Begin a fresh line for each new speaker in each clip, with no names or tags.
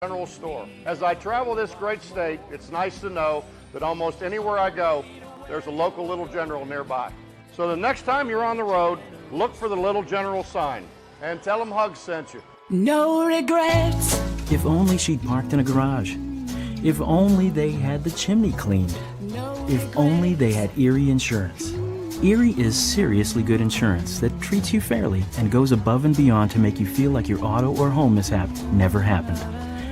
General store. As I travel this great state, it's nice to know that almost anywhere I go, there's a local Little General nearby. So the next time you're on the road, look for the Little General sign and tell them Hugs sent you.
No regrets.
If only she'd parked in a garage. If only they had the chimney cleaned. If only they had Erie Insurance. Erie is seriously good insurance that treats you fairly and goes above and beyond to make you feel like your auto or home mishap never happened,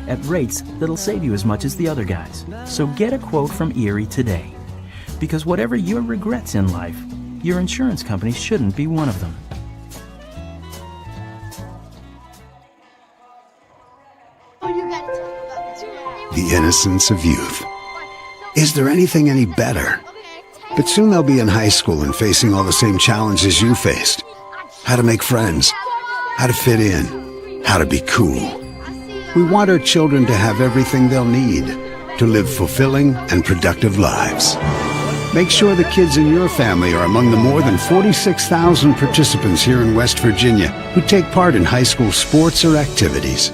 at rates that'll save you as much as the other guys. So get a quote from Erie today. Because whatever your regrets in life, your insurance company shouldn't be one of them.
The innocence of youth. Is there anything any better? But soon they'll be in high school and facing all the same challenges you faced. How to make friends, how to fit in, how to be cool. We want our children to have everything they'll need to live fulfilling and productive lives. Make sure the kids in your family are among the more than 46,000 participants here in West Virginia who take part in high school sports or activities.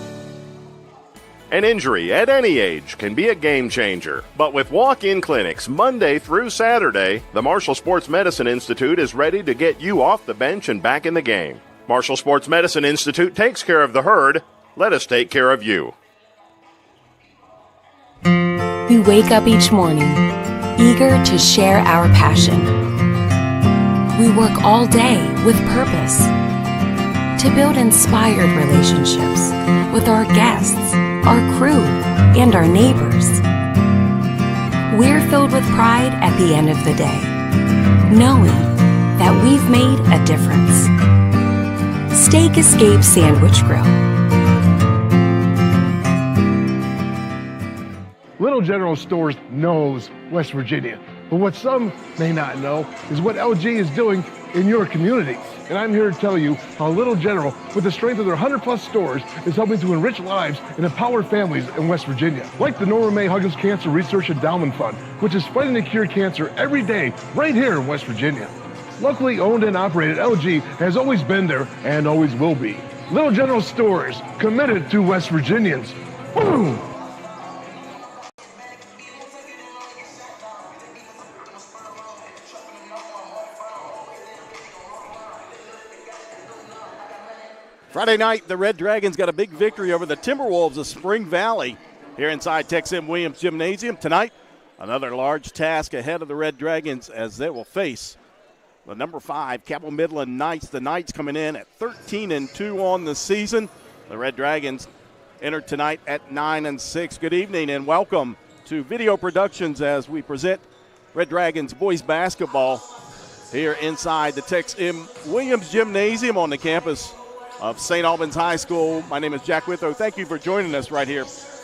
An injury at any age can be a game changer, but with walk-in clinics Monday through Saturday, the Marshall Sports Medicine Institute is ready to get you off the bench and back in the game. Marshall Sports Medicine Institute takes care of the herd. Let us take care of you.
We wake up each morning, eager to share our passion. We work all day with purpose to build inspired relationships with our guests, our crew, and our neighbors. We're filled with pride at the end of the day, knowing that we've made a difference. Steak Escape Sandwich Grill.
Little General Stores knows West Virginia, but what some may not know is what LG is doing in your community. And I'm here to tell you how Little General, with the strength of their 100+ stores, is helping to enrich lives and empower families in West Virginia. Like the Norma May Huggins Cancer Research Endowment Fund, which is fighting to cure cancer every day right here in West Virginia. Locally owned and operated, LG has always been there and always will be. Little General Stores, committed to West Virginians. Boom!
Friday night, the Red Dragons got a big victory over the Timberwolves of Spring Valley here inside Tex M. Williams Gymnasium. Tonight, another large task ahead of the Red Dragons as they will face the number 5 Cabell Midland Knights. The Knights coming in at 13-2 on the season. The Red Dragons entered tonight at 9-6. Good evening and welcome to Video Productions as we present Red Dragons boys basketball here inside the Tex M. Williams Gymnasium on the campus of St. Albans High School. My name is Jack Witho. Thank you for joining us right here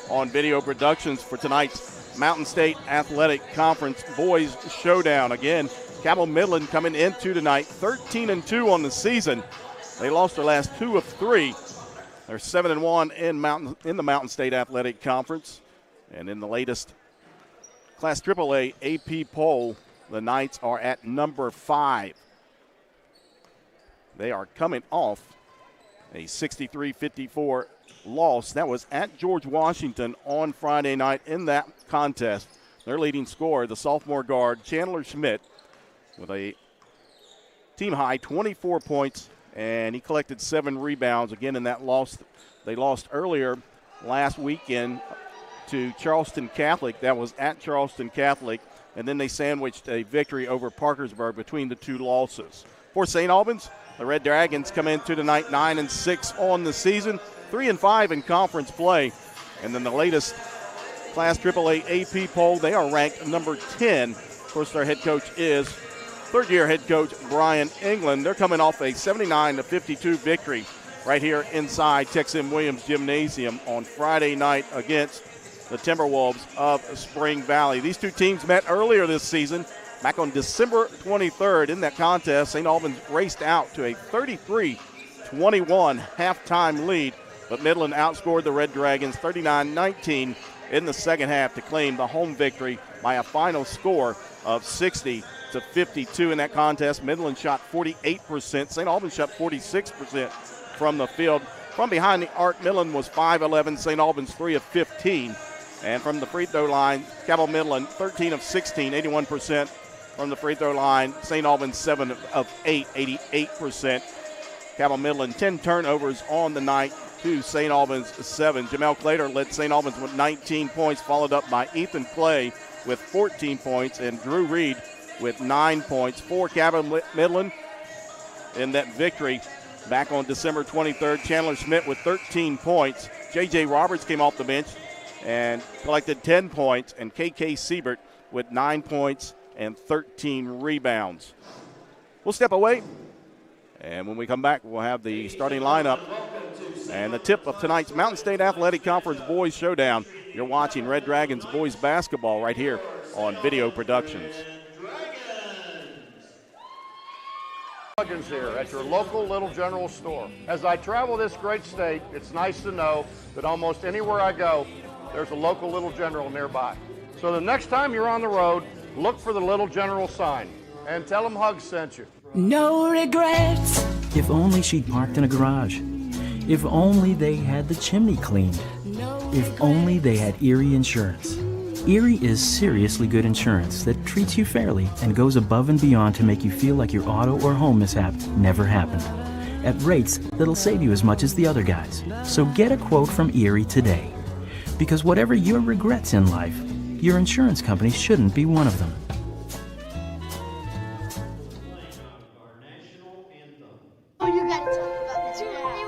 on Video Productions for tonight's Mountain State Athletic Conference Boys Showdown. Again, Cabell Midland coming into tonight 13-2 on the season. They lost their last 2 of 3. They're 7-1 in the Mountain State Athletic Conference. And in the latest Class AAA AP poll, the Knights are at number 5. They are coming off a 63-54 loss. That was at George Washington on Friday night. In that contest, their leading scorer, the sophomore guard, Chandler Schmidt, with a team-high 24 points, and he collected 7 rebounds. Again, in that loss, they lost earlier last weekend to Charleston Catholic. That was at Charleston Catholic, and then they sandwiched a victory over Parkersburg between the 2 losses. For St. Albans, the Red Dragons come into tonight 9-6 on the season, 3-5 in conference play. And then the latest Class AAA AP poll, they are ranked number 10. Of course, their head coach is third-year head coach Brian England. They're coming off a 79-52 victory right here inside Tex M. Williams Gymnasium on Friday night against the Timberwolves of Spring Valley. These two teams met earlier this season. Back on December 23rd in that contest, St. Albans raced out to a 33-21 halftime lead, but Midland outscored the Red Dragons 39-19 in the second half to claim the home victory by a final score of 60-52 in that contest. Midland shot 48%. St. Albans shot 46% from the field. From behind the arc, Midland was 5-11, St. Albans 3 of 15. And from the free throw line, Cabell Midland 13 of 16, 81%. From the free throw line, St. Albans 7 of 8, 88%. Cabell Midland 10 turnovers on the night to St. Albans 7. Jamel Clater led St. Albans with 19 points, followed up by Ethan Clay with 14 points and Drew Reed with 9 points for Cabell Midland in that victory back on December 23rd. Chandler Schmidt with 13 points. J.J. Roberts came off the bench and collected 10 points, and K.K. Siebert with 9 points and 13 rebounds. We'll step away, and when we come back, we'll have the starting lineup and the tip of tonight's Mountain State Athletic Conference Boys Showdown. You're watching Red Dragons boys basketball right here on Video Productions.
Here at your local Little General store. As I travel this great state, it's nice to know that almost anywhere I go, there's a local Little General nearby. So the next time you're on the road, look for the Little General sign and tell them Hugs sent you.
No regrets.
If only she'd parked in a garage. If only they had the chimney cleaned. If only they had Erie Insurance. Erie is seriously good insurance that treats you fairly and goes above and beyond to make you feel like your auto or home mishap never happened, at rates that'll save you as much as the other guys. So get a quote from Erie today. Because whatever your regrets in life, your insurance company shouldn't be one of them.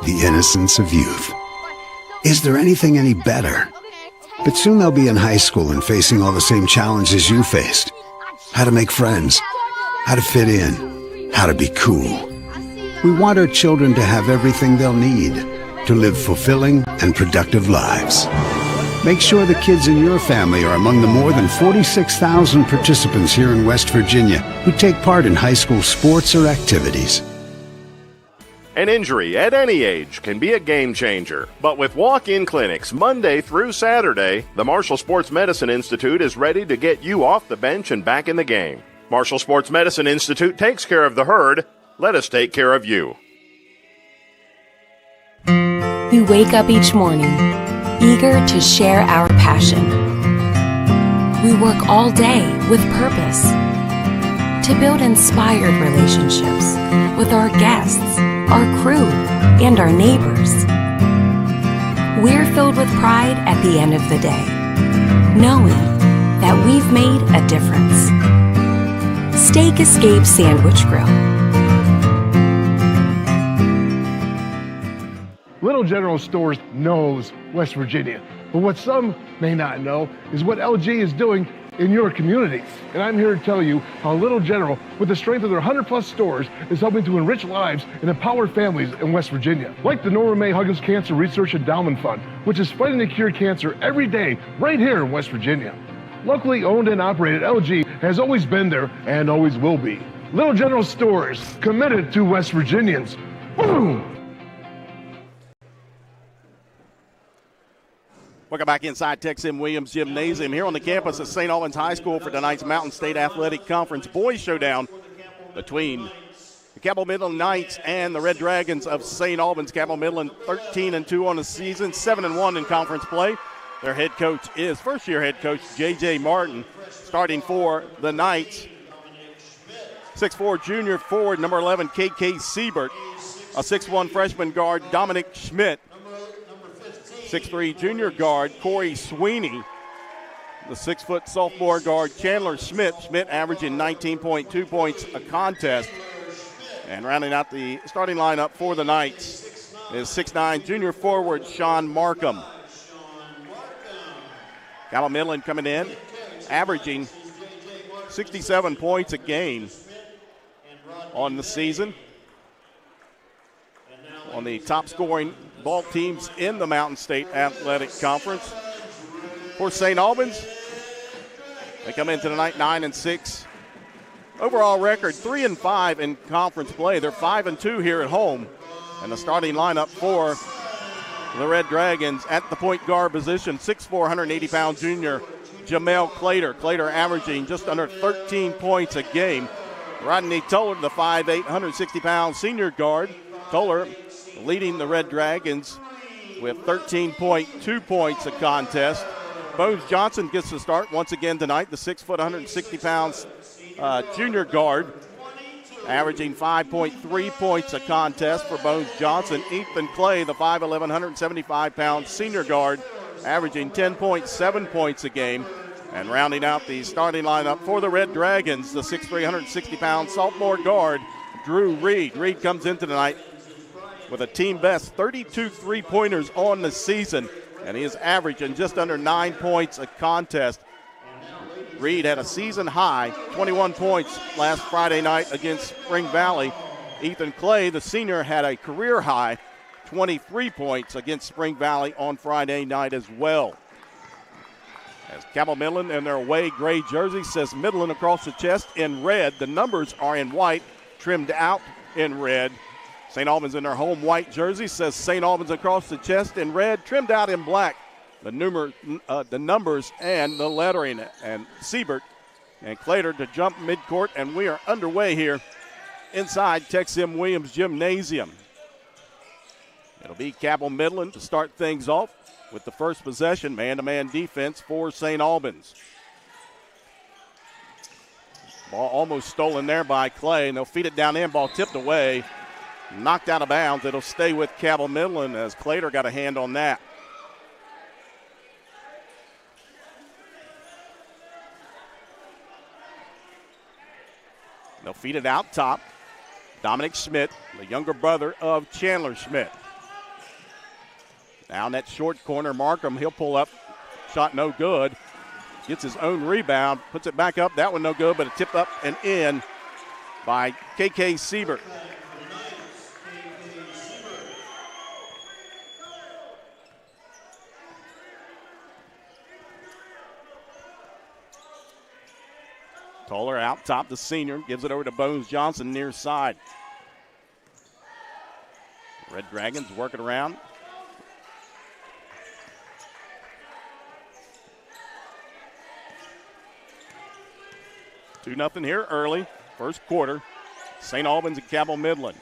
The innocence of youth. Is there anything any better? But soon they'll be in high school and facing all the same challenges you faced. How to make friends, how to fit in, how to be cool. We want our children to have everything they'll need to live fulfilling and productive lives. Make sure the kids in your family are among the more than 46,000 participants here in West Virginia who take part in high school sports or activities.
An injury at any age can be a game changer, but with walk-in clinics Monday through Saturday, the Marshall Sports Medicine Institute is ready to get you off the bench and back in the game. Marshall Sports Medicine Institute takes care of the herd. Let us take care of you.
We wake up each morning, eager to share our passion. We work all day with purpose to build inspired relationships with our guests, our crew, and our neighbors. We're filled with pride at the end of the day, knowing that we've made a difference. Steak Escape Sandwich Grill.
Little General Stores knows West Virginia, but what some may not know is what LG is doing in your community. And I'm here to tell you how Little General, with the strength of their 100+ stores, is helping to enrich lives and empower families in West Virginia. Like the Norma May Huggins Cancer Research Endowment Fund, which is fighting to cure cancer every day right here in West Virginia. Locally owned and operated, LG has always been there and always will be. Little General Stores, committed to West Virginians. Boom!
Welcome back inside Tex M. Williams Gymnasium here on the campus of St. Albans High School for tonight's Mountain State Athletic Conference Boys Showdown between the Cabell Midland Knights and the Red Dragons of St. Albans. Cabell Midland 13-2 on the season, 7-1 in conference play. Their head coach is first-year head coach J.J. Martin, starting for the Knights. 6'4" junior forward, number 11, K.K. Siebert. A 6'1" freshman guard, Dominic Schmidt. 6'3" junior guard, Corey Sweeney. The 6' sophomore guard, Chandler Schmidt. Schmidt averaging 19.2 points a contest. And rounding out the starting lineup for the Knights is 6'9" junior forward, Sean Markham. Cabell Midland coming in, averaging 67 points a game on the season. On the top scoring ball teams in the Mountain State Athletic Conference. For St. Albans, they come into tonight 9-6. Overall record 3-5 in conference play. They're 5-2 here at home. And the starting lineup for the Red Dragons at the point guard position, 6'4", 180-pound junior Jamel Clater. Clater averaging just under 13 points a game. Rodney Toller, the 5'8", 160-pound senior guard. Toller leading the Red Dragons with 13.2 points a contest. Bones Johnson gets the start once again tonight, the 6 foot, 160 pounds junior guard, averaging 5.3 points a contest for Bones Johnson. Ethan Clay, the 5'11", 175 pound senior guard, averaging 10.7 points a game. And rounding out the starting lineup for the Red Dragons, the 6'3", 160 pound sophomore guard, Drew Reed. Reed comes in tonight with a team best 32 three-pointers on the season, and he is averaging just under 9 points a contest. Reed had a season high 21 points last Friday night against Spring Valley. Ethan Clay, the senior, had a career high 23 points against Spring Valley on Friday night as well. As Cabell Midland in their away gray jersey says Midland across the chest in red. The numbers are in white, trimmed out in red. St. Albans in their home white jersey says St. Albans across the chest in red, trimmed out in black. The numbers and the lettering. And Siebert and Clater to jump midcourt, and we are underway here inside Tex M. Williams Gymnasium. It'll be Cabell Midland to start things off with the first possession, man-to-man defense for St. Albans. Ball almost stolen there by Clay, and they'll feed it down in. Ball tipped away, knocked out of bounds. It'll stay with Cabell Midland as Clater got a hand on that. They'll feed it out top. Dominic Schmidt, the younger brother of Chandler Schmidt. Down that short corner, Markham, he'll pull up. Shot no good. Gets his own rebound, puts it back up. That one no good, but a tip up and in by KK Siebert. Toller out top, the senior, gives it over to Bones Johnson near side. Red Dragons working around. Two nothing here early, first quarter. St. Albans and Cabell Midland.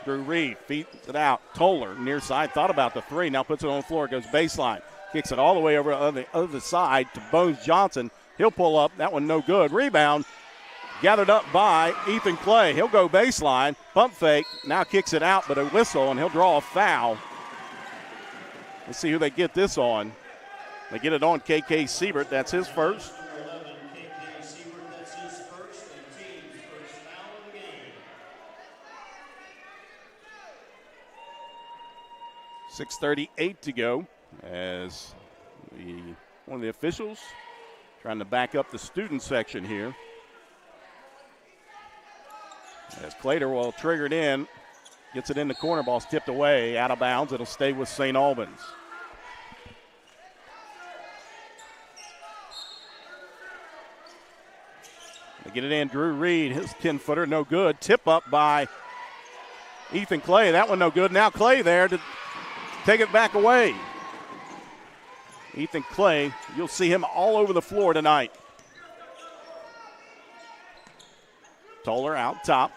Drew Reed feeds it out. Toller near side, thought about the three, now puts it on the floor, goes baseline. Kicks it all the way over on the other side to Bones Johnson. He'll pull up, that one no good. Rebound gathered up by Ethan Clay. He'll go baseline, pump fake, now kicks it out, but a whistle, and he'll draw a foul. Let's see who they get this on. They get it on KK Siebert, that's his first. 6:38 to go as one of the officials trying to back up the student section here. As Clater will trigger it in, gets it in the corner, ball's tipped away, out of bounds. It'll stay with St. Albans. They get it in, Drew Reed, his 10-footer, no good. Tip up by Ethan Clay, that one no good. Now Clay there to take it back away. Ethan Clay, you'll see him all over the floor tonight. Toller out top.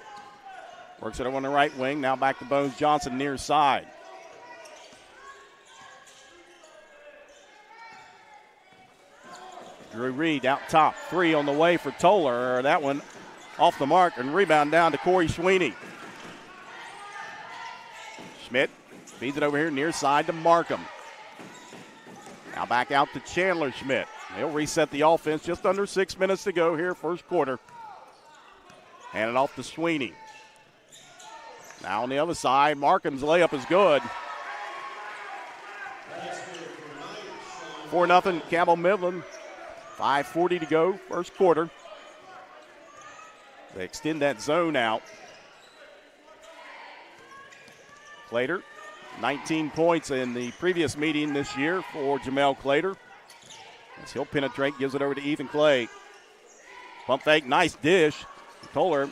Works it over on the right wing. Now back to Bones Johnson near side. Drew Reed out top. Three on the way for Toller. That one off the mark and rebound down to Corey Sweeney. Schmidt feeds it over here near side to Markham. Now back out to Chandler Schmidt. He'll reset the offense. Just under 6 minutes to go here, first quarter. Hand it off to Sweeney. Now on the other side, Markham's layup is good. 4-0 Cabell Midland. 5:40 to go, first quarter. They extend that zone out. Clater, 19 points in the previous meeting this year for Jamel Clater. As he'll penetrate, gives it over to Ethan Clay. Pump fake, nice dish. Toller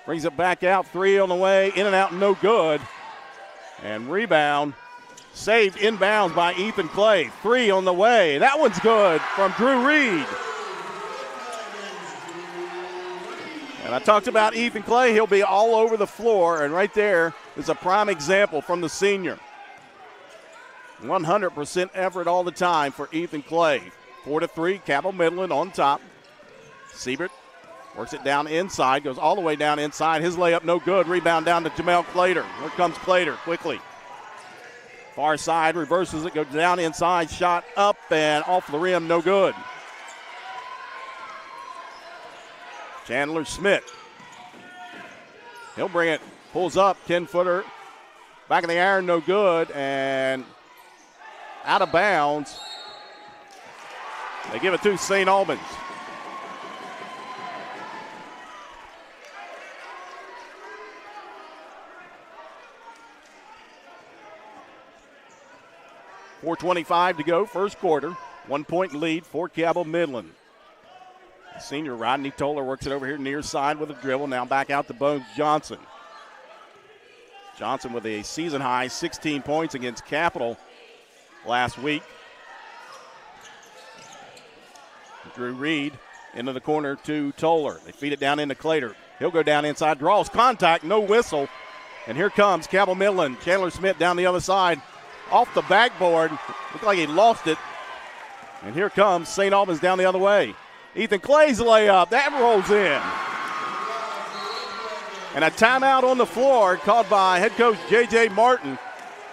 brings it back out, three on the way, in and out, no good. And rebound, saved inbounds by Ethan Clay. Three on the way, that one's good from Drew Reed. And And I talked about Ethan Clay. He'll be all over the floor, and right there is a prime example from the senior. 100% effort all the time for Ethan Clay. 4-3, Cabell Midland on top. Siebert works it down inside, goes all the way down inside. His layup no good. Rebound down to Jamel Clater. Here comes Clater quickly. Far side, reverses it, goes down inside, shot up and off the rim, no good. Chandler Smith. He'll bring it, pulls up, 10-footer. Back in the iron, no good, and out of bounds. They give it to St. Albans. .425 to go, first quarter. 1 point lead for Cabell Midland. Senior Rodney Toller works it over here near side with a dribble. Now back out to Bones Johnson. Johnson with a season high 16 points against Capital last week. Drew Reed into the corner to Toller. They feed it down into Clater. He'll go down inside, draws contact, no whistle. And here comes Cabell Midland. Chandler Smith down the other side. Off the backboard. Looked like he lost it. And here comes St. Albans down the other way. Ethan Clay's layup. That rolls in. And a timeout on the floor called by head coach J.J. Martin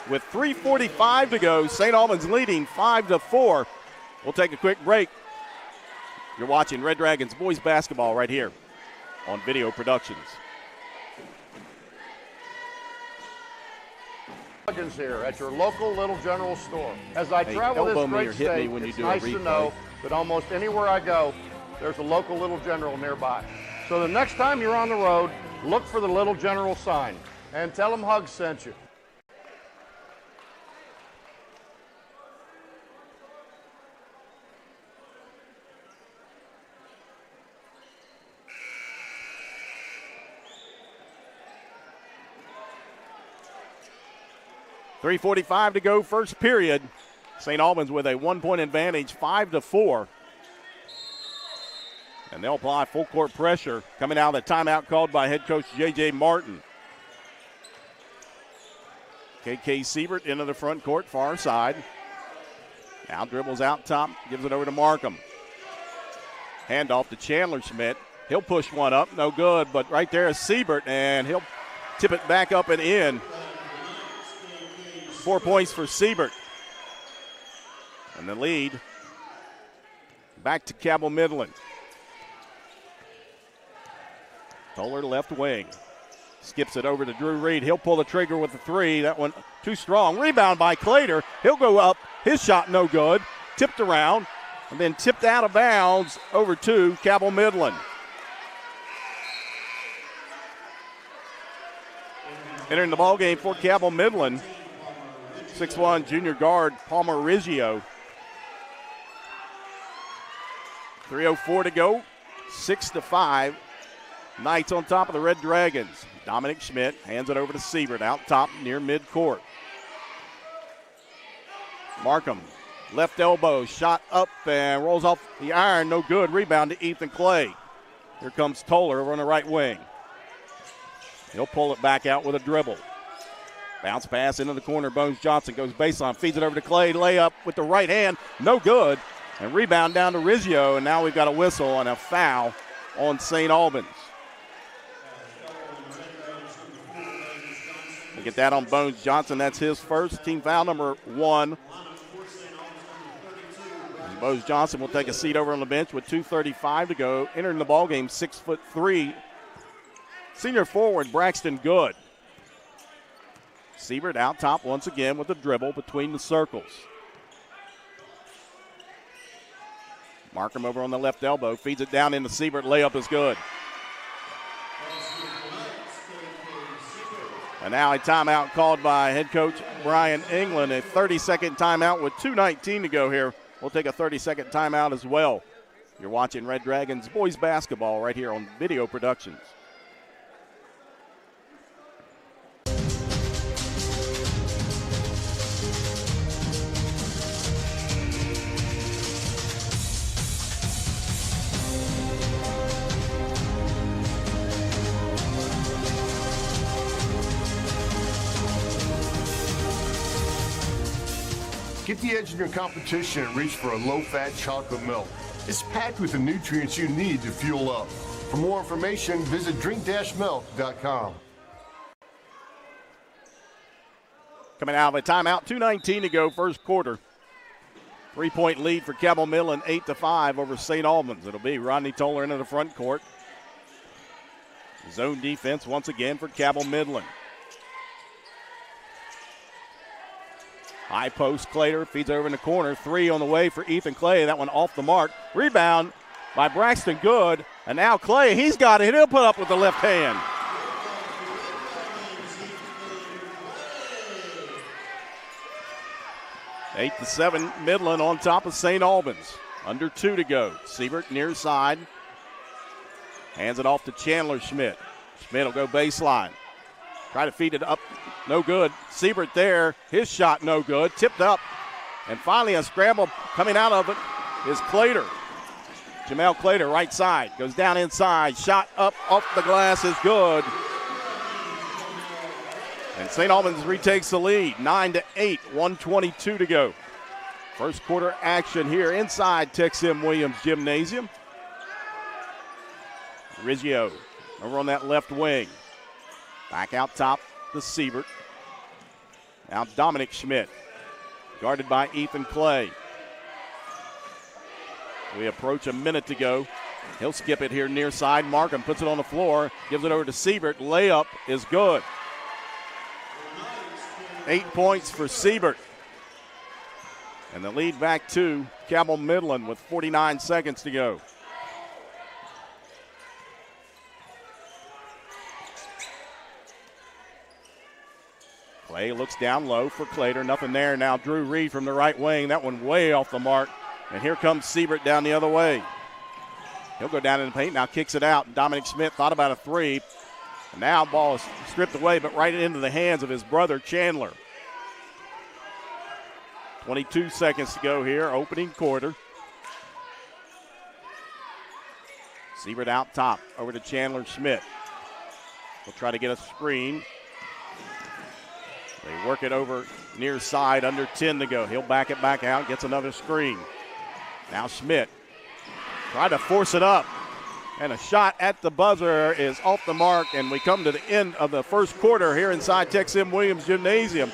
with 3:45 to go. St. Albans leading 5-4. We'll take a quick break. You're watching Red Dragons boys basketball right here on Video Productions.
Here at your local Little General store. As I travel this great state, it's nice to know that almost anywhere I go, there's a local Little General nearby. So the next time you're on the road, look for the Little General sign and tell them Hugs sent you.
.345 to go, first period. St. Albans with a 1 point advantage, 5-4. And they'll apply full court pressure coming out of the timeout called by head coach J.J. Martin. K.K. Siebert into the front court, far side. Now dribbles out top, gives it over to Markham. Handoff to Chandler Schmidt. He'll push one up, no good, but right there is Siebert, and he'll tip it back up and in. 4 points for Siebert. And the lead back to Cabell Midland. Toller left wing. Skips it over to Drew Reed. He'll pull the trigger with the three. That one too strong. Rebound by Clater. He'll go up. His shot no good. Tipped around and then tipped out of bounds over to Cabell Midland. Entering the ballgame for Cabell Midland, 6'1" junior guard Palmer Riggio. 3:04 to go, 6-5. Knights on top of the Red Dragons. Dominic Schmidt hands it over to Siebert out top near midcourt. Markham, left elbow, shot up and rolls off the iron, no good. Rebound to Ethan Clay. Here comes Toller over on the right wing. He'll pull it back out with a dribble. Bounce pass into the corner. Bones Johnson goes baseline, feeds it over to Clay. Layup with the right hand, no good. And rebound down to Riggio, and now we've got a whistle and a foul on St. Albans. We get that on Bones Johnson. That's his first, team foul number 1. And Bones Johnson will take a seat over on the bench with 2:35 to go. Entering the ballgame, 6'3", senior forward Braxton Good. Siebert out top once again with a dribble between the circles. Markham over on the left elbow, feeds it down into Siebert. Layup is good. And now a timeout called by head coach Brian England. A 30-second timeout with 2:19 to go here. We'll take a 30-second timeout as well. You're watching Red Dragons boys basketball right here on Video Productions.
Get the edge in your competition and reach for a low-fat chocolate milk. It's packed with the nutrients you need to fuel up. For more information, visit drink-milk.com.
Coming out of a timeout, 2:19 to go, first quarter. 3-point lead for Cabell Midland, 8-5 over St. Albans. It'll be Rodney Toller into the front court. Zone defense once again for Cabell Midland. High post, Clater feeds over in the corner. 3 on the way for Ethan Clay. That one off the mark. Rebound by Braxton Good. And now Clay, he's got it. He'll put up with the left hand. Eight to 7, Midland on top of St. Albans. Under 2 to go. Siebert near side. Hands it off to Chandler Schmidt. Schmidt will go baseline. Try to feed it up. No good. Siebert there. His shot no good. Tipped up. And finally a scramble coming out of it is Clater. Jamel Clater, right side. Goes down inside. Shot up off the glass is good. And St. Albans retakes the lead. 9-8. 1:22 to go. First quarter action here inside Tex M. Williams Gymnasium. Riggio over on that left wing. Back out top to Siebert. Now Dominic Schmidt. Guarded by Ethan Clay. We approach a minute to go. He'll skip it here near side. Markham puts it on the floor. Gives it over to Siebert. Layup is good. 8 points for Siebert. And the lead back to Cabell Midland with 49 seconds to go. Clay looks down low for Clater. Nothing there. Now Drew Reed from the right wing. That one way off the mark. And here comes Siebert down the other way. He'll go down in the paint. Now kicks it out. Dominic Smith thought about a 3. And now ball is stripped away, but right into the hands of his brother Chandler. 22 seconds to go here. Opening quarter. Siebert out top. Over to Chandler Schmidt. We'll try to get a screen. They work it over near side, under 10 to go. He'll back it back out, gets another screen. Now Schmidt tried to force it up. And a shot at the buzzer is off the mark, and we come to the end of the first quarter here inside Tex M. Williams Gymnasium.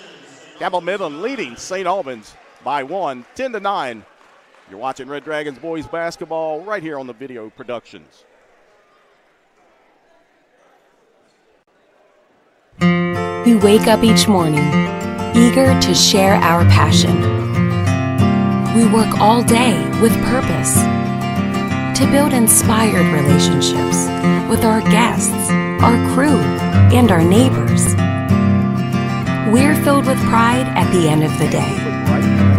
Cabell Midland leading St. Albans by 1, 10-9. You're watching Red Dragons boys basketball right here on the Video Productions.
We wake up each morning, eager to share our passion. We work all day with purpose, to build inspired relationships with our guests, our crew, and our neighbors. We're filled with pride at the end of the day,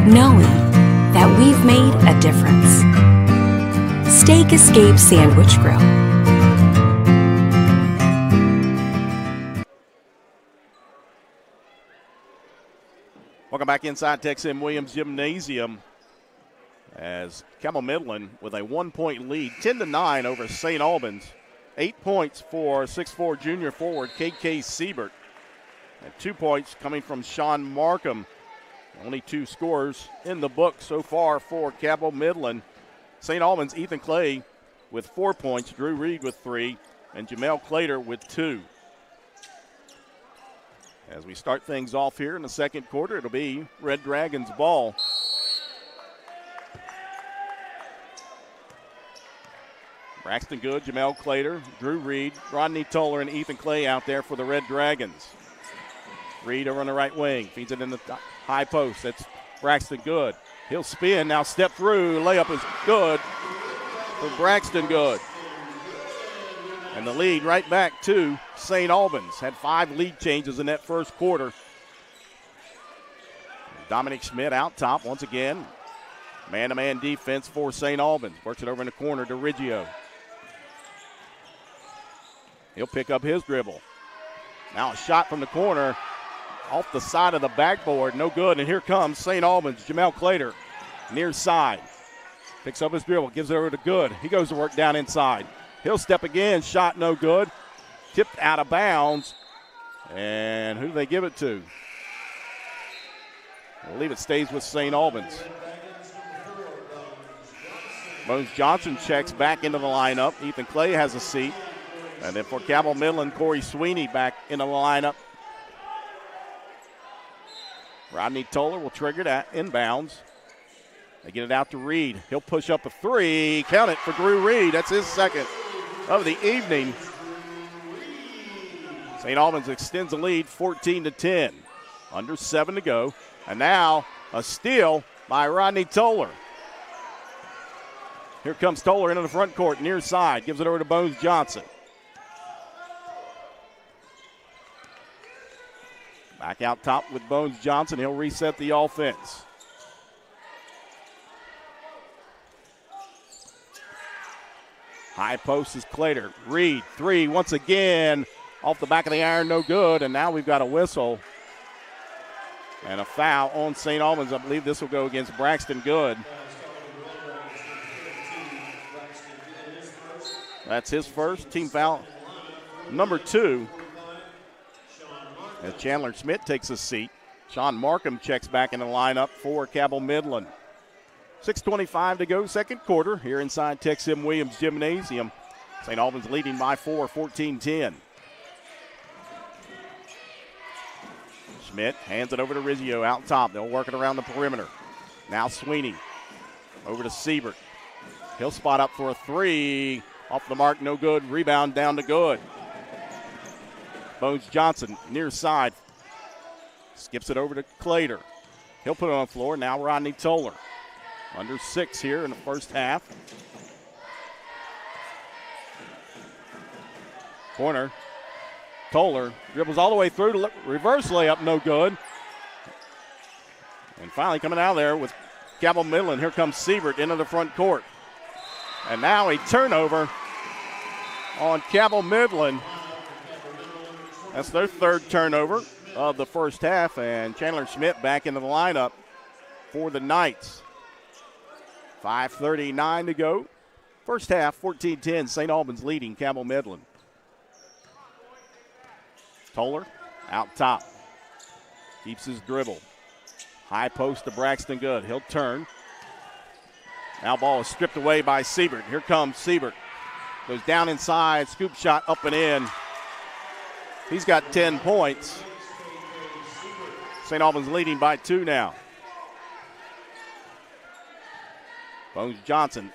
knowing that we've made a difference. Steak Escape Sandwich Grill.
Welcome back inside Tex M. Williams Gymnasium as Cabell Midland with a 1-point lead, 10-9 over St. Albans. 8 points for 6'4" junior forward KK Siebert. And 2 points coming from Sean Markham. Only 2 scores in the book so far for Cabell Midland. St. Albans, Ethan Clay with 4 points, Drew Reed with 3, and Jamel Clater with 2. As we start things off here in the second quarter, it'll be Red Dragons ball. Braxton Good, Jamel Clater, Drew Reed, Rodney Toller, and Ethan Clay out there for the Red Dragons. Reed over on the right wing, feeds it in the high post. That's Braxton Good. He'll spin, now step through. Layup is good for Braxton Good. And the lead right back to St. Albans. Had 5 lead changes in that first quarter. Dominic Schmidt out top once again. Man-to-man defense for St. Albans. Works it over in the corner to Riggio. He'll pick up his dribble. Now a shot from the corner off the side of the backboard. No good. And here comes St. Albans. Jamel Clater near side. Picks up his dribble. Gives it over to Good. He goes to work down inside. He'll step again. Shot no good. Tipped out of bounds. And who do they give it to? I believe it stays with St. Albans. Bones Johnson checks back into the lineup. Ethan Clay has a seat. And then for Cabell Midland, Corey Sweeney back into the lineup. Rodney Toller will trigger that inbounds. They get it out to Reed. He'll push up a three. Count it for Drew Reed. That's his second of the evening. St. Albans extends the lead 14-10. Under 7 to go. And now a steal by Rodney Toller. Here comes Toller into the front court, near side. Gives it over to Bones Johnson. Back out top with Bones Johnson. He'll reset the offense. High post is Clater. Reed, three once again. Off the back of the iron, no good. And now we've got a whistle. And a foul on St. Albans. I believe this will go against Braxton Good. That's his first team foul. Number 2. As Chandler Schmidt takes a seat. Sean Markham checks back in the lineup for Cabell Midland. 6:25 to go, second quarter here inside Tex M. Williams Gymnasium. St. Albans leading by 4, 14-10. Schmidt hands it over to Rizzio out top. They'll work it around the perimeter. Now Sweeney over to Siebert. He'll spot up for a three. Off the mark, no good. Rebound down to Good. Bones Johnson near side. Skips it over to Clater. He'll put it on the floor. Now Rodney Toller. Under 6 here in the first half. Corner. Toller dribbles all the way through to reverse layup, no good. And finally coming out of there with Cabell Midland. Here comes Siebert into the front court. And now a turnover on Cabell Midland. That's their third turnover of the first half. And Chandler Schmidt back into the lineup for the Knights. 5:39 to go. First half, 14-10. St. Albans leading Cabell Midland. Toller out top. Keeps his dribble. High post to Braxton Good. He'll turn. Now ball is stripped away by Siebert. Here comes Siebert. Goes down inside. Scoop shot up and in. He's got 10 points. St. Albans leading by 2 now. Bones Johnson.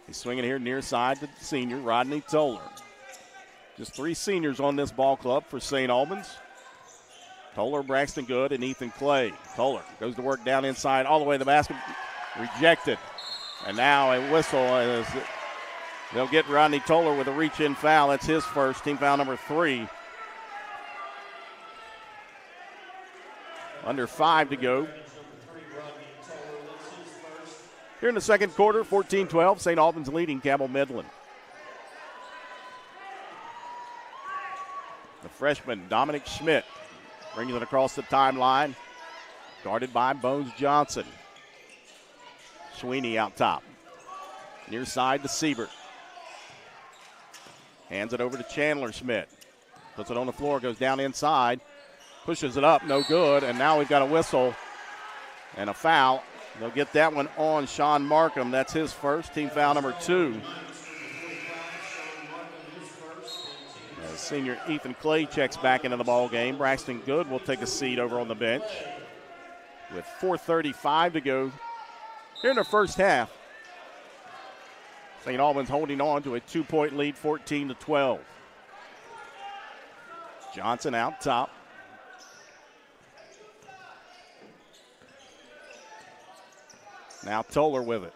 He's swinging here near side to the senior, Rodney Toller. Just 3 seniors on this ball club for St. Albans. Toller, Braxton Good, and Ethan Clay. Toller goes to work down inside all the way to the basket. Rejected. And now a whistle. As they'll get Rodney Toller with a reach-in foul. That's his first, team foul number 3. Under 5 to go. Here in the second quarter, 14-12. St. Albans leading Cabell Midland. The freshman, Dominic Schmidt, brings it across the timeline. Guarded by Bones Johnson. Sweeney out top. Near side to Siebert. Hands it over to Chandler Schmidt. Puts it on the floor, goes down inside. Pushes it up, no good. And now we've got a whistle and a foul. They'll get that one on Sean Markham. That's his first, team foul number 2. As senior Ethan Clay checks back into the ball game. Braxton Good will take a seat over on the bench with 4:35 to go here in the first half. St. Albans holding on to a 2-point lead, 14-12. Johnson out top. Now Toller with it.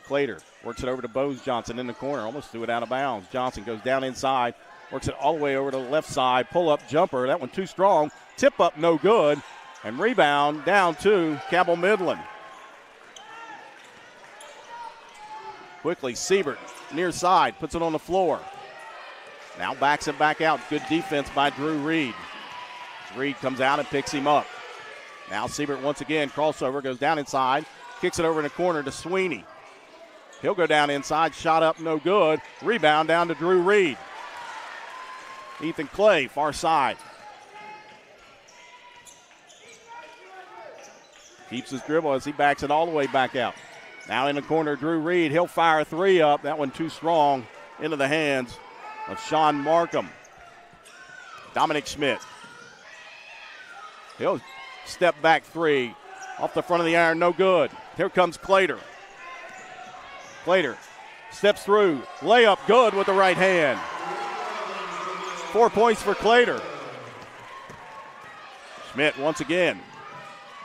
Clater works it over to Bones Johnson in the corner. Almost threw it out of bounds. Johnson goes down inside. Works it all the way over to the left side. Pull-up jumper. That one too strong. Tip up, no good. And rebound down to Cabell Midland. Quickly, Siebert near side. Puts it on the floor. Now backs it back out. Good defense by Drew Reed. Reed comes out and picks him up. Now Siebert once again, crossover, goes down inside, kicks it over in the corner to Sweeney. He'll go down inside, shot up, no good. Rebound down to Drew Reed. Ethan Clay, far side. Keeps his dribble as he backs it all the way back out. Now in the corner, Drew Reed. He'll fire a three up. That one too strong into the hands of Sean Markham. Dominic Schmidt. He'll step back three. Off the front of the iron, no good. Here comes Clater. Clater steps through. Layup good with the right hand. 4 points for Clater. Schmidt once again.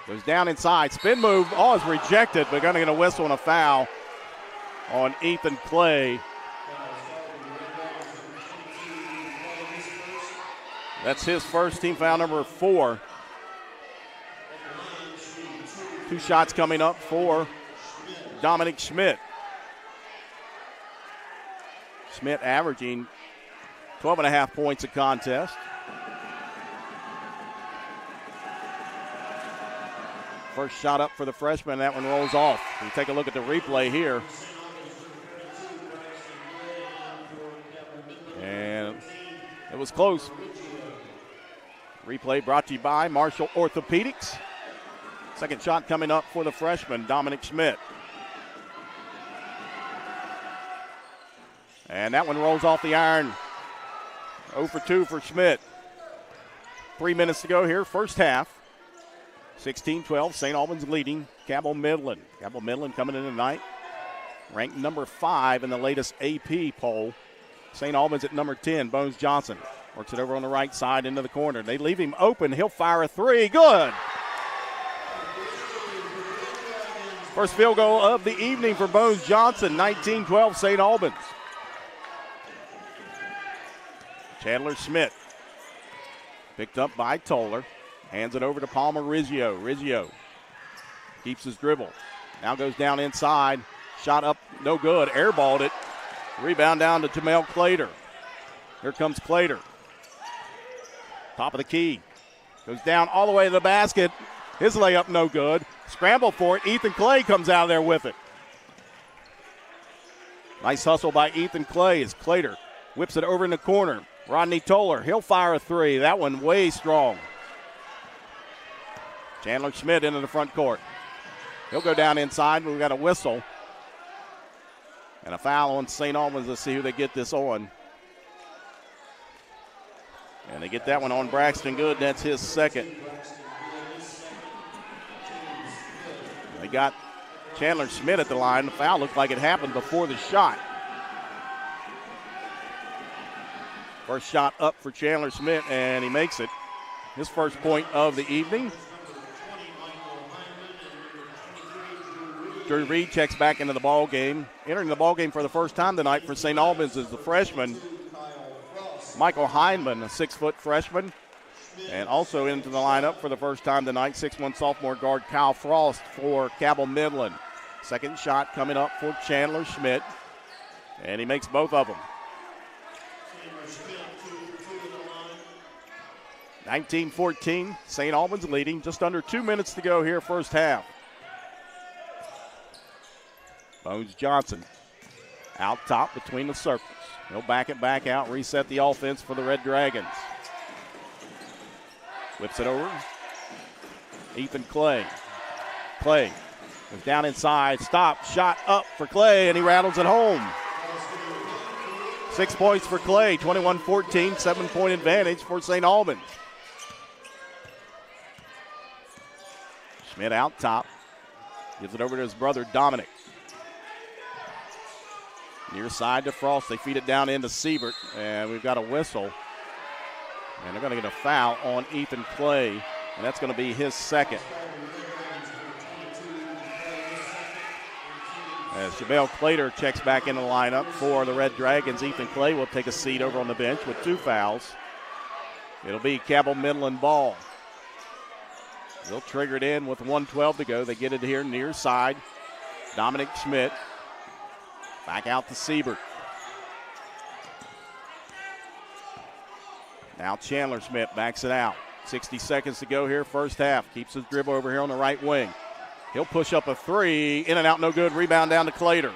Goes down inside. Spin move. All is rejected, but going to get a whistle and a foul on Ethan Clay. That's his first, team foul number 4. 2 shots coming up for Dominic Schmidt. Schmidt averaging 12.5 points a contest. First shot up for the freshman. That one rolls off. We take a look at the replay here. And it was close. Replay brought to you by Marshall Orthopedics. Second shot coming up for the freshman, Dominic Schmidt. And that one rolls off the iron. 0 for 2 for Schmidt. 3 minutes to go here, first half. 16-12, St. Albans leading Cabell Midland. Cabell Midland coming in tonight, ranked number 5 in the latest AP poll. St. Albans at number 10, Bones Johnson. Works it over on the right side into the corner. They leave him open. He'll fire a three. Good. First field goal of the evening for Bones Johnson, 19-12 St. Albans. Chandler Schmidt picked up by Toller. Hands it over to Palmer Rizzio. Rizzio keeps his dribble. Now goes down inside. Shot up, no good. Airballed it. Rebound down to Jamel Clater. Here comes Clater. Top of the key. Goes down all the way to the basket. His layup no good. Scramble for it. Ethan Clay comes out of there with it. Nice hustle by Ethan Clay as Clater whips it over in the corner. Rodney Toller, he'll fire a three. That one way strong. Chandler Schmidt into the front court. He'll go down inside. We've got a whistle. And a foul on St. Albans. Let's see who they get this on. And they get that one on Braxton Good. That's his second. They got Chandler Schmidt at the line. The foul looked like it happened before the shot. First shot up for Chandler Schmidt, and he makes it. His first point of the evening. Drew Reed checks back into the ball game. Entering the ball game for the first time tonight for St. Albans is the freshman, Michael Heinman, a 6-foot freshman. And also into the lineup for the first time tonight, 6'1" sophomore guard Kyle Frost for Cabell Midland. Second shot coming up for Chandler Schmidt, and he makes both of them. 19-14, St. Albans leading. Just under 2 minutes to go here, first half. Bones Johnson out top between the circles. He'll back it back out, reset the offense for the Red Dragons. Whips it over. Ethan Clay. Clay goes down inside. Stop. Shot up for Clay, and he rattles it home. 6 points for Clay. 21-14. 7-point advantage for St. Albans. Schmidt out top. Gives it over to his brother Dominic. Near side to Frost. They feed it down into Siebert, and we've got a whistle. And they're going to get a foul on Ethan Clay, and that's going to be his second. As Cabell Clater checks back into the lineup for the Red Dragons, Ethan Clay will take a seat over on the bench with 2 fouls. It'll be Cabell Midland ball. They'll trigger it in with 1:12 to go. They get it here near side. Dominic Schmidt. Back out to Siebert. Now Chandler Schmidt backs it out. 60 seconds to go here, first half. Keeps his dribble over here on the right wing. He'll push up a three. In and out, no good. Rebound down to Clater.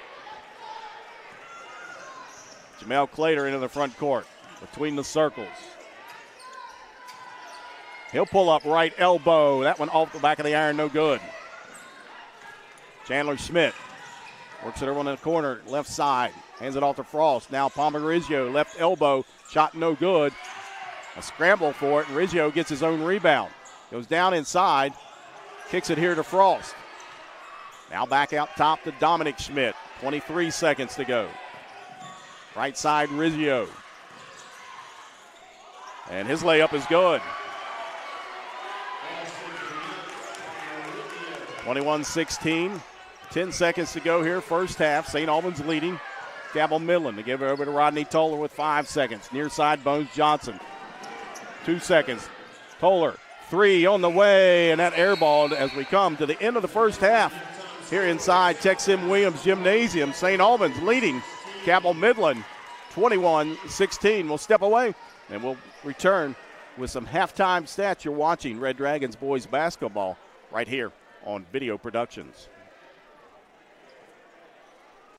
Jamel Clater into the front court. between the circles. He'll pull up right elbow. That one off the back of the iron, no good. Chandler Schmidt works it over in the corner, left side. Hands it off to Frost. Now Palmer-Riggio, left elbow, shot no good. A scramble for it, and Riggio gets his own rebound. Goes down inside, kicks it here to Frost. Now back out top to Dominic Schmidt. 23 seconds to go. Right side, Riggio. And his layup is good. 21-16. 10 seconds to go here, first half. St. Albans leading. Cabell Midland to give it over to Rodney Toller with 5 seconds. Near side, Bones Johnson. 2 seconds. Toller, 3 on the way, and that airballed as we come to the end of the first half. Here inside Texim Williams Gymnasium, St. Albans leading Cabell Midland 21-16. We'll step away and we'll return with some halftime stats. You're watching Red Dragons boys basketball right here on Video Productions.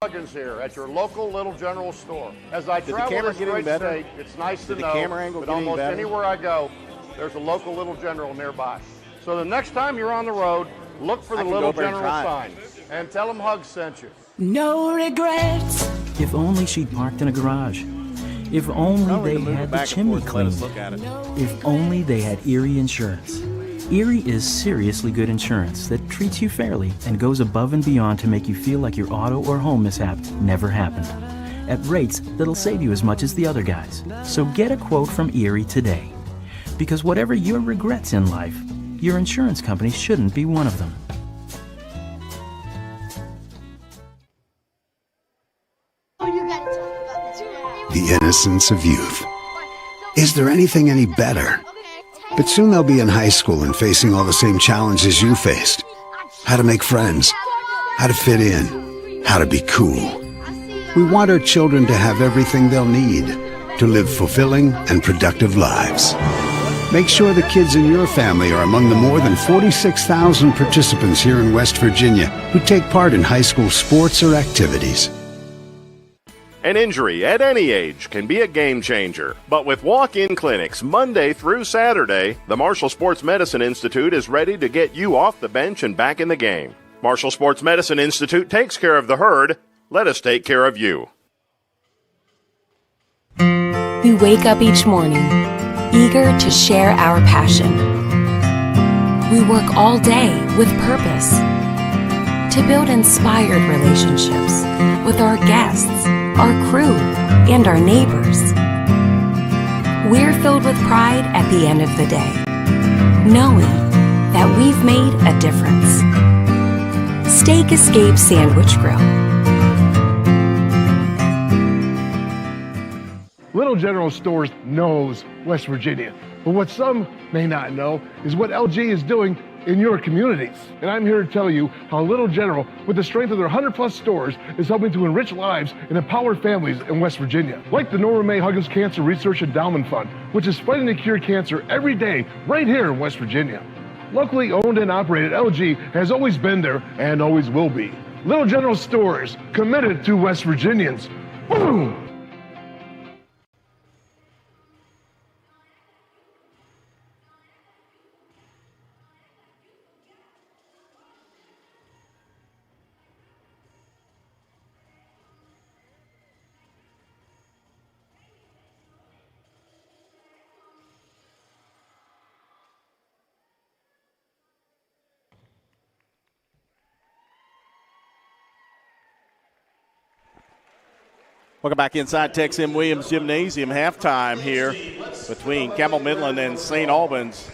Huggins here at your local Little General store. As I travel this great state, it's nice to know that almost anywhere I go, there's a local Little General nearby. So the next time you're on the road, look for the Little General sign and tell them Hugs sent you.
No regrets.
If only she'd parked in a garage. If only they had the chimney cleaned. If only they had Erie Insurance. Erie is seriously good insurance that treats you fairly and goes above and beyond to make you feel like your auto or home mishap never happened. At rates that'll save you as much as the other guys. So get a quote from Erie today. Because whatever your regrets in life, your insurance company shouldn't be one of them.
The innocence of youth. Is there anything any better? But soon they'll be in high school and facing all the same challenges you faced. How to make friends, how to fit in, how to be cool. We want our children to have everything they'll need to live fulfilling and productive lives. Make sure the kids in your family are among the more than 46,000 participants here in West Virginia who take part in high school sports or activities.
An injury at any age can be a game changer. But with walk-in clinics Monday through Saturday, the Marshall Sports Medicine Institute is ready to get you off the bench and back in the game. Marshall Sports Medicine Institute takes care of the herd. Let us take care of you.
We wake up each morning, eager to share our passion. We work all day with purpose to build inspired relationships with our guests, our crew, and our neighbors. We're filled with pride at the end of the day, knowing that we've made a difference. Steak Escape Sandwich Grill.
Little General Stores knows West Virginia, but what some may not know is what LG is doing in your communities. And I'm here to tell you how Little General, with the strength of their 100+ stores, is helping to enrich lives and empower families in West Virginia. Like the Norma May Huggins Cancer Research Endowment Fund, which is fighting to cure cancer every day right here in West Virginia. Locally owned and operated, LG has always been there and always will be. Little General Stores, committed to West Virginians. Boom!
Welcome back inside Texim Williams Gymnasium. Halftime here between Cabell Midland and St. Albans.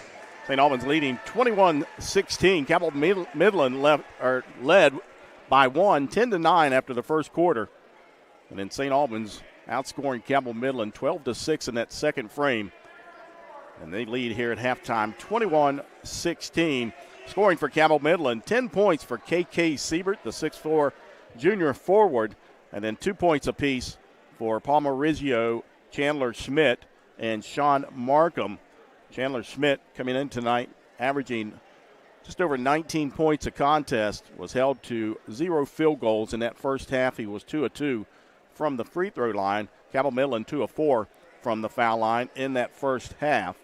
St. Albans leading 21-16. Cabell Midland led by 10-9 after the first quarter. And then St. Albans outscoring Cabell Midland 12-6 in that second frame. And they lead here at halftime 21-16. Scoring for Cabell Midland, 10 points for K.K. Siebert, the 6'4 junior forward. And then 2 points apiece for Palmer-Riggio, Chandler Schmidt, and Sean Markham. Chandler Schmidt coming in tonight, averaging just over 19 points a contest, was held to 0 field goals in that first half. He was 2 of 2 from the free throw line. Cabell Midland 2 of 4 from the foul line in that first half.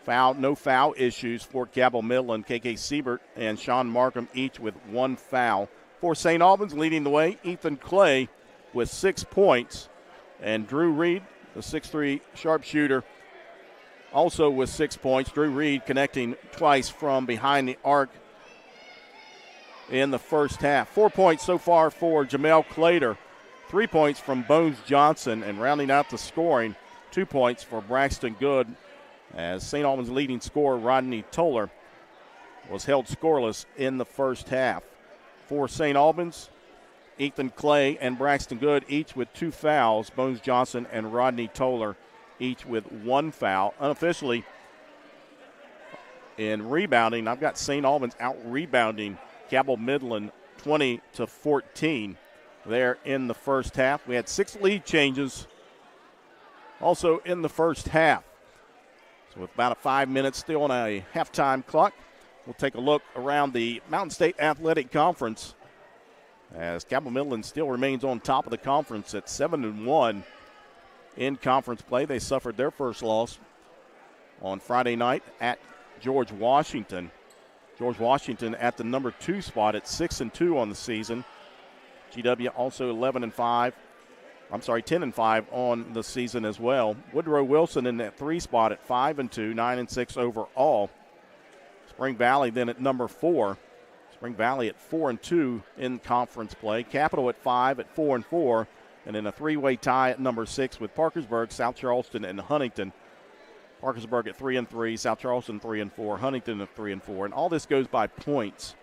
No foul issues for Cabell Midland. KK Siebert and Sean Markham each with 1 foul. For St. Albans, leading the way, Ethan Clay with 6 points. And Drew Reed, the 6'3 sharpshooter, also with 6 points. Drew Reed connecting twice from behind the arc in the first half. 4 points so far for Jamel Clater. 3 points from Bones Johnson. And rounding out the scoring, 2 points for Braxton Good, as St. Albans' leading scorer, Rodney Toller, was held scoreless in the first half. For St. Albans, Ethan Clay and Braxton Good each with 2 fouls. Bones Johnson and Rodney Toller each with 1 foul. Unofficially, in rebounding, I've got St. Albans out-rebounding Cabell Midland 20-14 there in the first half. We had 6 lead changes also in the first half. So with about 5 minutes still on a halftime clock, we'll take a look around the Mountain State Athletic Conference as Cabell Midland still remains on top of the conference at 7-1 in conference play. They suffered their first loss on Friday night at George Washington. George Washington at the number 2 spot at 6-2 on the season. GW also 10-5 on the season as well. Woodrow Wilson in that 3 spot at 5-2, 9-6 overall. Spring Valley then at number 4. Spring Valley at 4-2 in conference play. Capital at 5 at 4-4, and then a 3-way tie at number 6 with Parkersburg, South Charleston, and Huntington. Parkersburg at 3-3, South Charleston 3-4, Huntington at 3-4, and all this goes by points.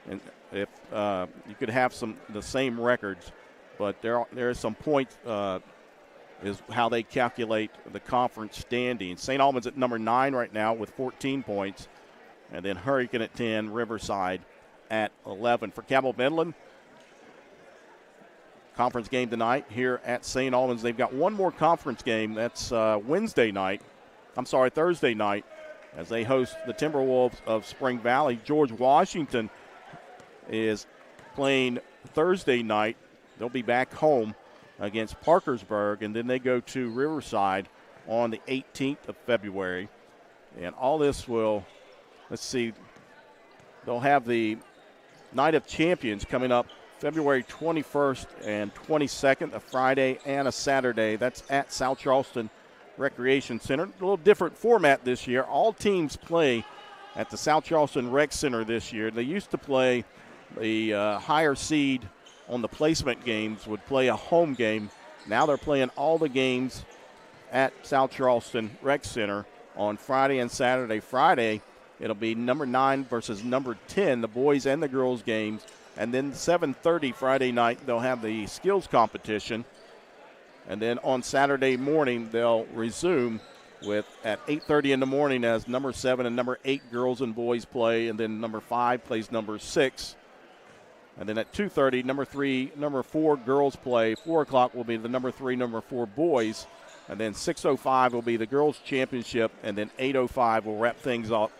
And if you could have the same records, but there is some points is how they calculate the conference standings. St. Albans at number 9 right now with 14 points, and then Hurricane at 10, Riverside at 11. For Cabell Midland, conference game tonight here at St. Albans. They've got one more conference game. That's Thursday night, as they host the Timberwolves of Spring Valley. George Washington is playing Thursday night. They'll be back home against Parkersburg, and then they go to Riverside on the 18th of February. And all this will, they'll have the Night of Champions coming up February 21st and 22nd, a Friday and a Saturday. That's at South Charleston Recreation Center. A little different format this year. All teams play at the South Charleston Rec Center this year. They used to play the higher seed on the placement games would play a home game. Now they're playing all the games at South Charleston Rec Center on Friday and Saturday. Friday, it'll be number 9 versus number 10, the boys and the girls games. And then 7:30 Friday night, they'll have the skills competition. And then on Saturday morning, they'll resume at 8:30 in the morning as number 7 and number 8 girls and boys play. And then number 5 plays number 6. And then at 2:30, number 3, number 4 girls play. 4 o'clock will be the number 3, number 4 boys. And then 6:05 will be the girls' championship. And then 8:05 will wrap things up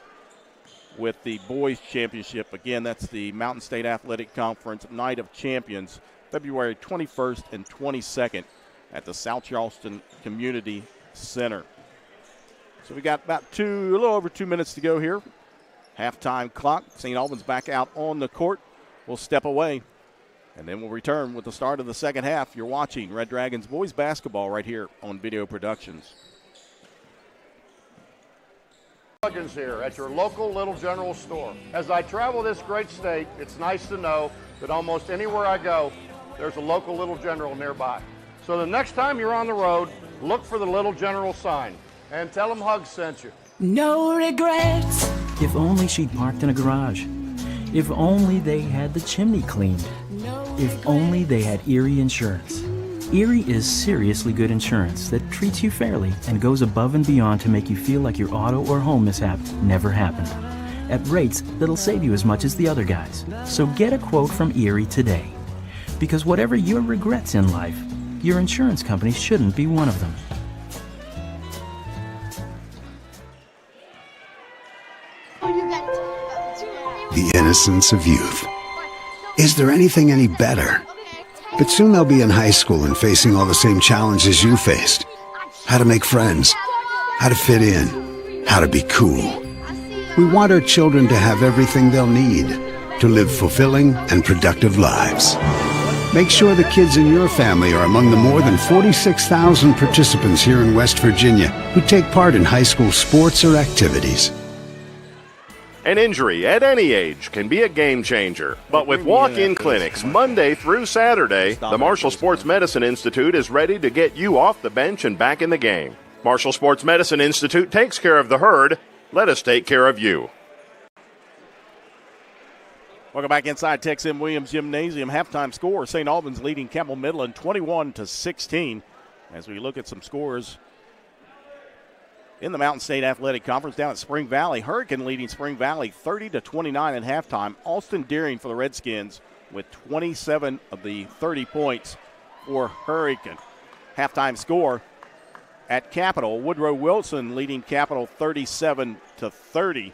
with the boys' championship. Again, that's the Mountain State Athletic Conference Night of Champions, February 21st and 22nd at the South Charleston Community Center. So we got a little over 2 minutes to go here. Halftime clock. St. Albans back out on the court. We'll step away, and then we'll return with the start of the second half. You're watching Red Dragons boys basketball right here on Video Productions.
Huggins here at your local Little General store. As I travel this great state, it's nice to know that almost anywhere I go, there's a local Little General nearby. So the next time you're on the road, look for the Little General sign and tell them Hugs sent you.
No regrets.
If only she'd parked in a garage. If only they had the chimney cleaned. If only they had Erie Insurance. Erie is seriously good insurance that treats you fairly and goes above and beyond to make you feel like your auto or home mishap never happened. At rates that'll save you as much as the other guys. So get a quote from Erie today. Because whatever your regrets in life, your insurance company shouldn't be one of them.
The innocence of youth. Is there anything any better? But soon they'll be in high school and facing all the same challenges you faced. How to make friends, how to fit in, how to be cool. We want our children to have everything they'll need to live fulfilling and productive lives. Make sure the kids in your family are among the more than 46,000 participants here in West Virginia who take part in high school sports or activities.
An injury at any age can be a game changer. But with walk-in clinics Monday through Saturday, the Marshall Sports Medicine Institute is ready to get you off the bench and back in the game. Marshall Sports Medicine Institute takes care of the herd. Let us take care of you.
Welcome back inside Tex M. Williams Gymnasium. Halftime score, St. Albans leading Cabell Midland 21-16. As we look at some scores in the Mountain State Athletic Conference down at Spring Valley. Hurricane leading Spring Valley 30-29 at halftime. Alston Deering for the Redskins with 27 of the 30 points for Hurricane. Halftime score at Capital, Woodrow Wilson leading Capital 37-30.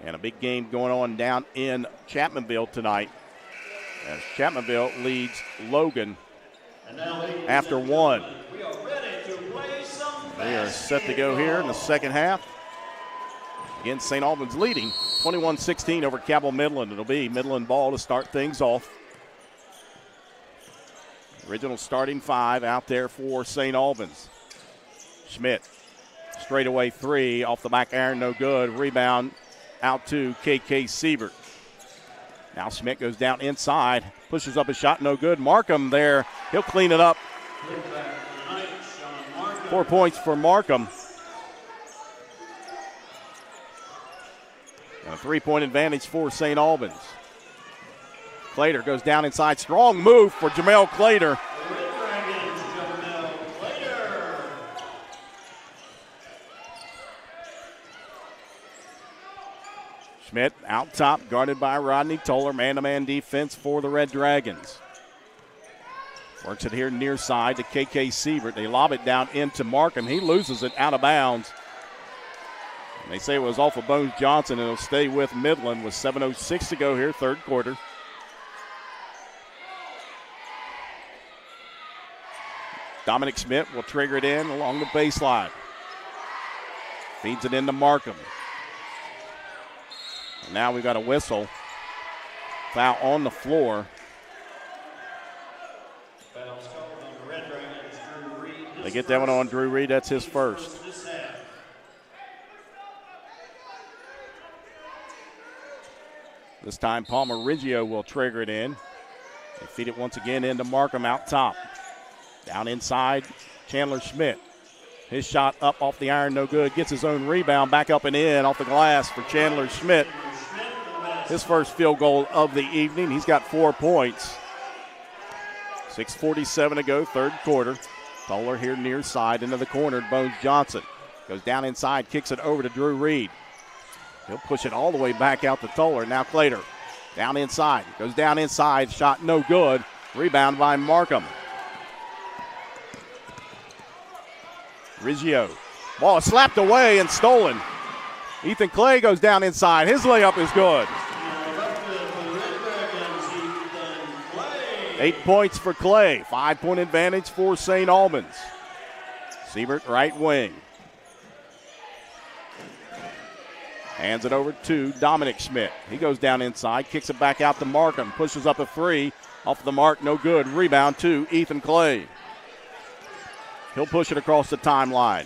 And a big game going on down in Chapmanville tonight as Chapmanville leads Logan after one. They are set to go here in the second half. Again, St. Albans leading 21-16 over Cabell Midland. It'll be Midland ball to start things off. Original starting five out there for St. Albans. Schmidt, straightaway three off the back iron, no good. Rebound out to KK Siebert. Now Schmidt goes down inside, pushes up a shot, no good. Markham there, he'll clean it up. 4 points for Markham. And a 3-point advantage for St. Albans. Clater goes down inside, strong move for Jamel Clater. Schmidt out top, guarded by Rodney Toller. Man-to-man defense for the Red Dragons. Works it here near side to KK Siebert. They lob it down into Markham. He loses it out of bounds. And they say it was off of Bones Johnson, and it'll stay with Midland with 7:06 to go here, third quarter. Dominic Schmidt will trigger it in along the baseline. Feeds it into Markham. And now we've got a whistle. Foul on the floor. They get that one on Drew Reed. That's his first. This time Palmer Riggio will trigger it in. They feed it once again into Markham out top. Down inside, Chandler Schmidt. His shot up off the iron, no good. Gets his own rebound, back up and in off the glass for Chandler Schmidt. His first field goal of the evening. He's got 4 points. 6:47 to go, third quarter. Toller here near side into the corner. Bones Johnson goes down inside, kicks it over to Drew Reed. He'll push it all the way back out to Toller. Now Clater down inside. Goes down inside, shot no good. Rebound by Markham. Riggio. Ball slapped away and stolen. Ethan Clay goes down inside. His layup is good. 8 points for Clay. 5-point advantage for St. Albans. Siebert right wing. Hands it over to Dominic Schmidt. He goes down inside, kicks it back out to Markham. Pushes up a three. Off the mark, no good. Rebound to Ethan Clay. He'll push it across the timeline.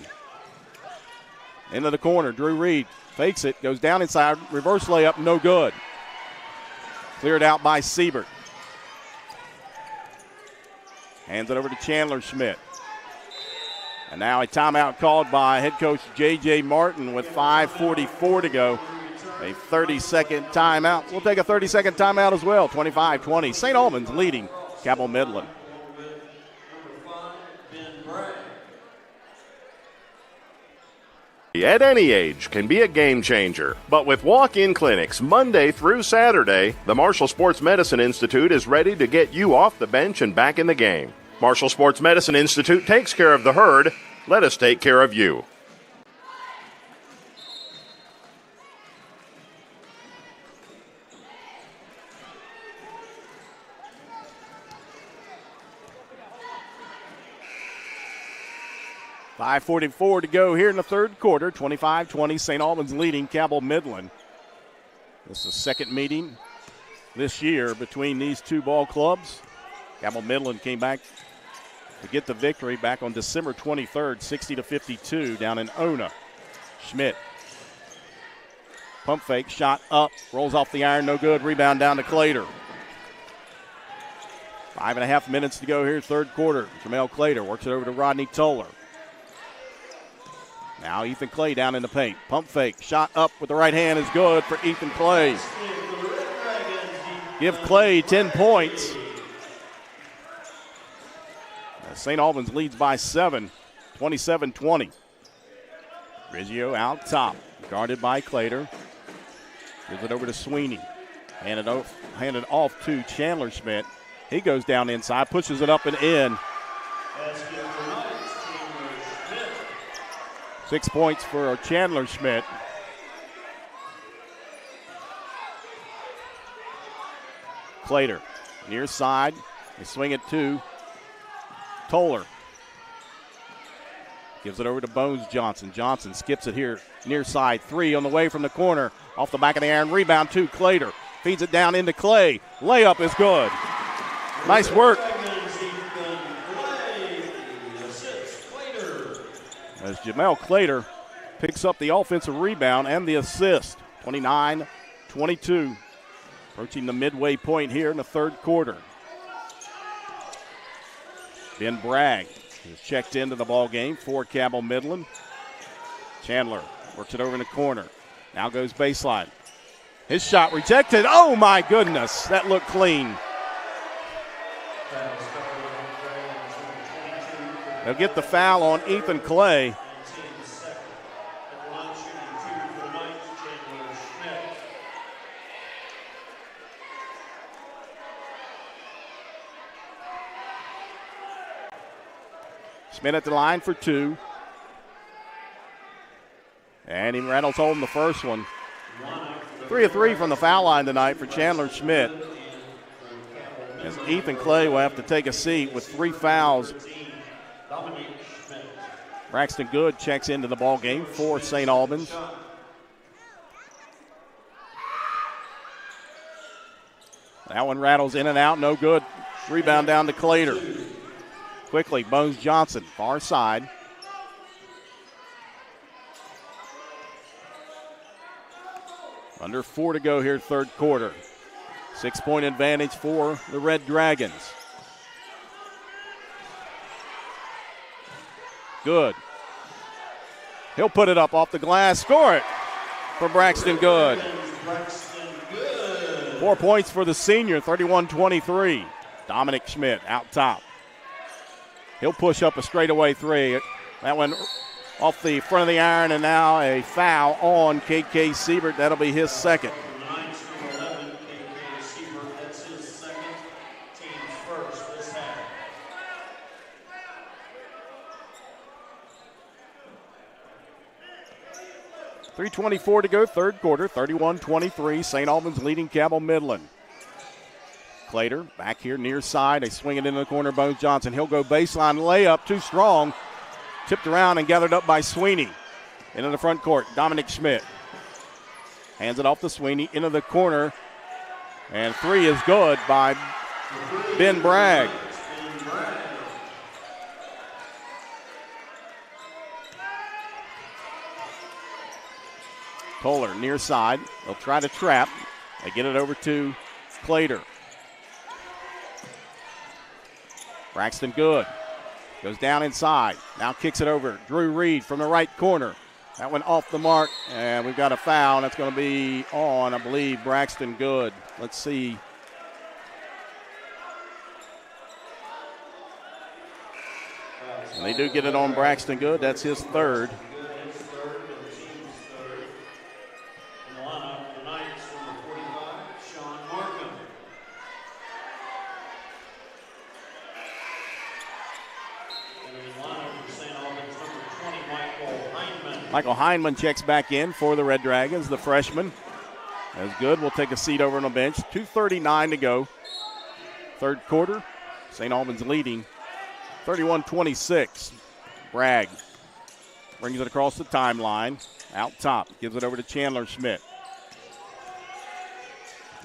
Into the corner, Drew Reed fakes it, goes down inside, reverse layup, no good. Cleared out by Siebert. Hands it over to Chandler Schmidt. And now a timeout called by head coach J.J. Martin with 5:44 to go. A 30-second timeout. We'll take a 30-second timeout as well. 25-20. St. Albans leading Cabell Midland.
At any age can be a game changer. But with walk-in clinics Monday through Saturday, the Marshall Sports Medicine Institute is ready to get you off the bench and back in the game. Marshall Sports Medicine Institute takes care of the herd. Let us take care of you.
5:44 to go here in the third quarter. 25-20, St. Albans leading Cabell Midland. This is the second meeting this year between these two ball clubs. Cabell Midland came back to get the victory back on December 23rd, 60-52 down in Ona. Schmidt. Pump fake, shot up, rolls off the iron, no good. Rebound down to Clater. 5.5 minutes to go here, third quarter. Jamel Clater works it over to Rodney Toller. Now Ethan Clay down in the paint. Pump fake, shot up with the right hand is good for Ethan Clay. Give Clay 10 points. St. Albans leads by 7, 27-20. Riggio out top, guarded by Clater. Gives it over to Sweeney. Handed off to Chandler Schmidt. He goes down inside, pushes it up and in. 6 points for Chandler Schmidt. Clater, near side. They swing it to Toller. Gives it over to Bones Johnson. Johnson skips it here, near side. 3 on the way from the corner. Off the back of the iron, rebound to Clater. Feeds it down into Clay. Layup is good. Nice work. As Jamel Clater picks up the offensive rebound and the assist. 29-22. Approaching the midway point here in the third quarter. Ben Bragg is checked into the ball game for Cabell Midland. Chandler works it over in the corner. Now goes baseline. His shot rejected. Oh my goodness, that looked clean. They'll get the foul on Ethan Clay. Schmidt at the line for 2. And he rattles home the first one. 3 of 3 from the foul line tonight for Chandler Schmidt. As Ethan Clay will have to take a seat with 3 fouls. Braxton Good checks into the ball game for St. Albans. That one rattles in and out, no good. Rebound down to Clater. Quickly, Bones Johnson, far side. Under 4 to go here, third quarter. 6-point advantage for the Red Dragons. Good. He'll put it up off the glass, score it for Braxton Good. 4 points for the senior, 31-23. Dominic Schmidt out top. He'll push up a straightaway 3. That one off the front of the iron, and now a foul on KK Siebert. That'll be his second. .324 to go, third quarter, 31-23. St. Albans leading Cabell Midland. Clater back here near side. They swing it into the corner. Bones Johnson. He'll go baseline layup. Too strong. Tipped around and gathered up by Sweeney. Into the front court. Dominic Schmidt. Hands it off to Sweeney. Into the corner. And 3 is good by Ben Bragg. Toller near side. They'll try to trap. They get it over to Clater. Braxton Good goes down inside. Now kicks it over. Drew Reed from the right corner. That one off the mark, and we've got a foul. That's going to be on, I believe, Braxton Good. Let's see. And they do get it on Braxton Good. That's his third. Michael Hindman checks back in for the Red Dragons, the freshman. As Good will take a seat over on the bench. 2:39 to go. Third quarter. St. Albans leading 31-26. Bragg Brings it across the timeline. Out top. Gives it over to Chandler Schmidt.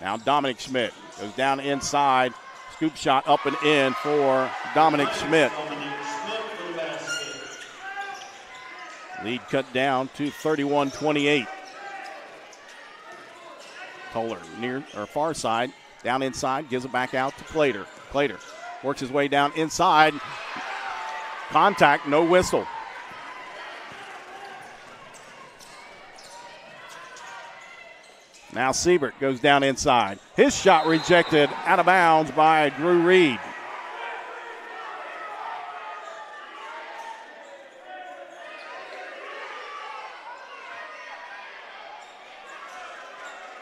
Now Dominic Schmidt goes down inside. Scoop shot up and in for Dominic Schmidt. Lead cut down to 31-28. Toller near or far side. Down inside. Gives it back out to Plater. Plater works his way down inside. Contact, no whistle. Now Siebert goes down inside. His shot rejected out of bounds by Drew Reed.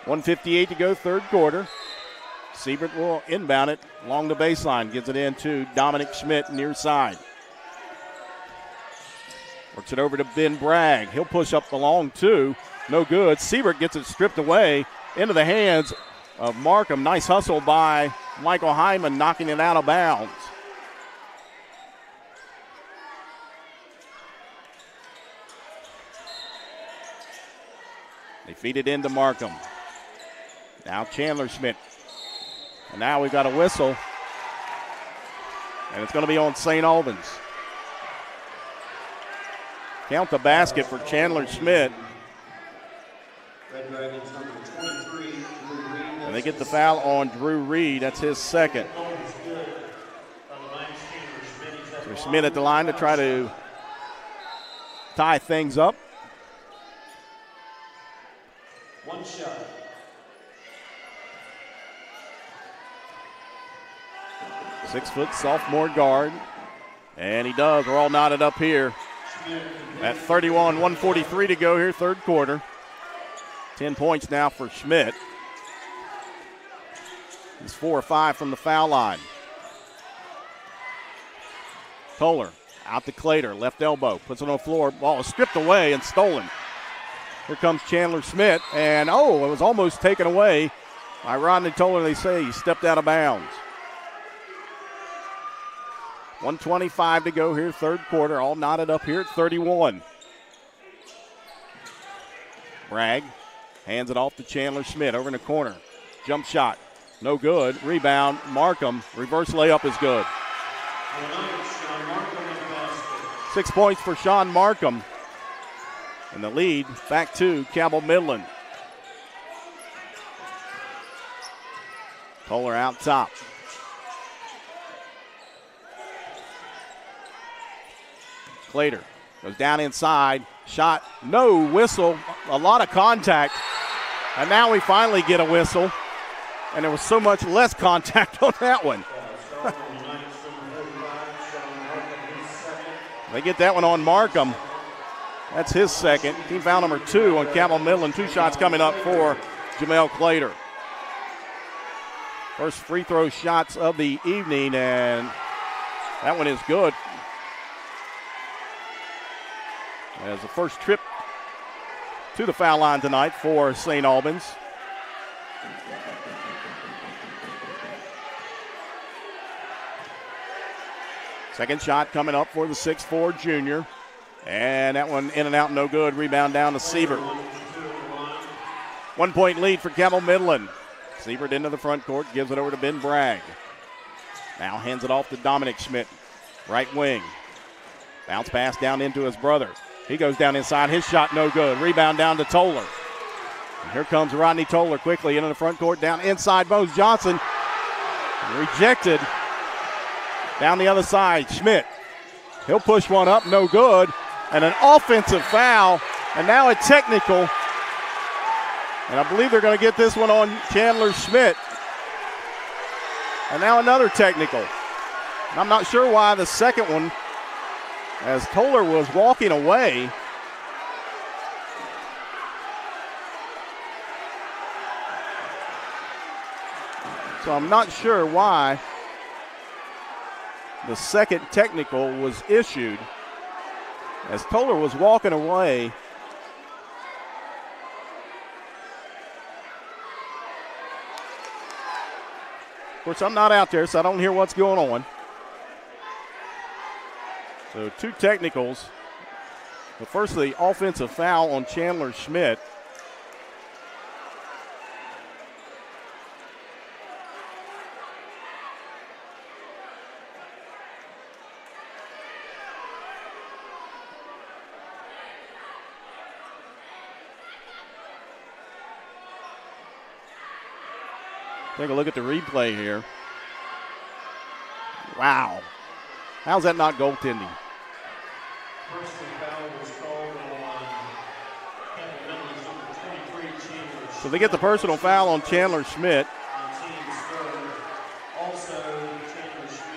.158 to go, third quarter. Siebert will inbound it along the baseline. Gives it in to Dominic Schmidt near side. Works it over to Ben Bragg. He'll push up the long two. No good. Siebert gets it stripped away into the hands of Markham. Nice hustle by Michael Hyman, knocking it out of bounds. They feed it into Markham. Now Chandler Schmidt. And now we've got a whistle. And it's going to be on St. Albans. Count the basket for Chandler Schmidt. And they get the foul on Drew Reed. That's his second. So Schmidt at the line to try to tie things up.
One shot.
Six-foot sophomore guard. And he does. We're all knotted up here. At 31, 1:43 to go here, third quarter. 10 points now for Schmidt. He's 4 or 5 from the foul line. Toller out to Clater, left elbow, puts it on the floor. Ball is stripped away and stolen. Here comes Chandler Schmidt, and it was almost taken away by Rodney Toller. They say he stepped out of bounds. 1:25 to go here, third quarter, all knotted up here at 31. Bragg hands it off to Chandler Schmidt over in the corner. Jump shot, no good. Rebound, Markham. Reverse layup is good. 6 points for Sean Markham. And the lead back to Cabell Midland. Toller out top. Clater goes down inside. Shot, no whistle. A lot of contact. And now we finally get a whistle. And there was so much less contact on that one. They get that one on Markham. That's his second. Team foul number 2 on Cabell Midland. 2 shots coming up for Jamel Clater. First free throw shots of the evening, and that one is good. As the first trip to the foul line tonight for St. Albans. Second shot coming up for the 6'4 junior. And that one in and out, no good. Rebound down to Siebert. 1 point lead for Cabell Midland. Siebert into the front court, gives it over to Ben Bragg. Now hands it off to Dominic Schmidt, right wing. Bounce pass down into his brother. He goes down inside, his shot no good. Rebound down to Toller. And here comes Rodney Toller quickly into the front court, down inside. Bones Johnson rejected. Down the other side, Schmidt. He'll push one up, no good. And an offensive foul, and now a technical. And I believe they're going to get this one on Chandler Schmidt. And now another technical. And I'm not sure why the second one, as Toller was walking away. So I'm not sure why the second technical was issued as Toller was walking away. Of course, I'm not out there, so I don't hear what's going on. So 2 technicals But first, the offensive foul on Chandler Schmidt. Take a look at the replay here. Wow. How's that not goaltending?
Personal foul was called on Cabell Midland's number 23, Chandler.
So they get the personal foul on Chandler Schmidt.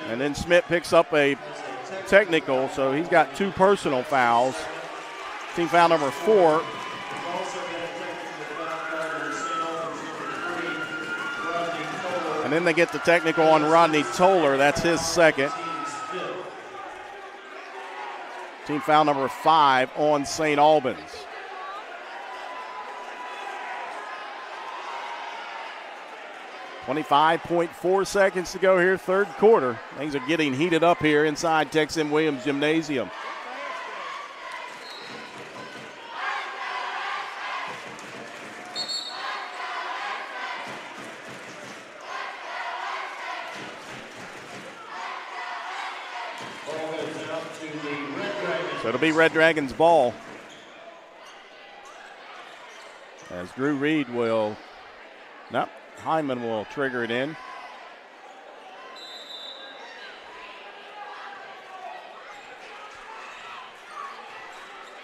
And then Schmidt picks up a technical, so he's got 2 personal fouls. Team foul number 4. And then they get the technical on Rodney Toller. That's his second. Team foul number 5 on St. Albans. .4 seconds to go here, third quarter. Things are getting heated up here inside Tex M. Williams Gymnasium. So it'll be Red Dragons ball. As Drew Reed will, no, Hyman will trigger it in.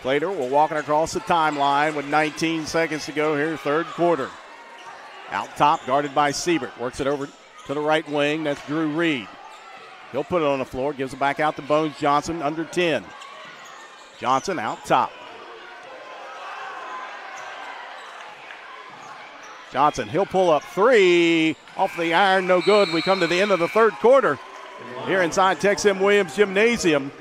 Plater will walk it across the timeline with 19 seconds to go here, third quarter. Out top, guarded by Siebert. Works it over to the right wing. That's Drew Reed. He'll put it on the floor, gives it back out to Bones Johnson, under 10. Johnson out top. Johnson, he'll pull up 3 off the iron, no good. We come to the end of the third quarter here inside Tex M. Williams Gymnasium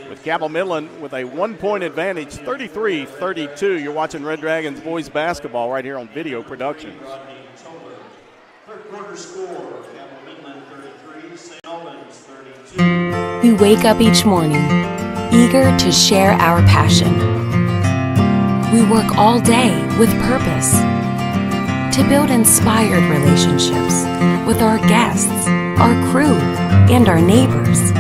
with Cabell Midland with a 1-point advantage, 33-32. You're watching Red Dragons boys basketball right here on Video Productions.
Third quarter score, Cabell Midland 33, St. Albans 32.
We wake up each morning eager to share our passion. We work all day with purpose to build inspired relationships with our guests, our crew, and our neighbors.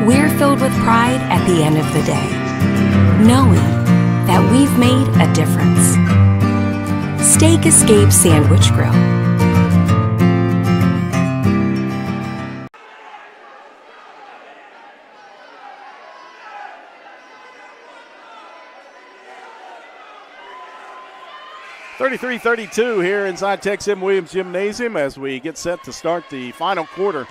We're filled with pride at the end of the day, knowing that we've made a difference. Steak Escape Sandwich Grill.
.33-32 here inside Tex M. Williams Gymnasium as we get set to start the final quarter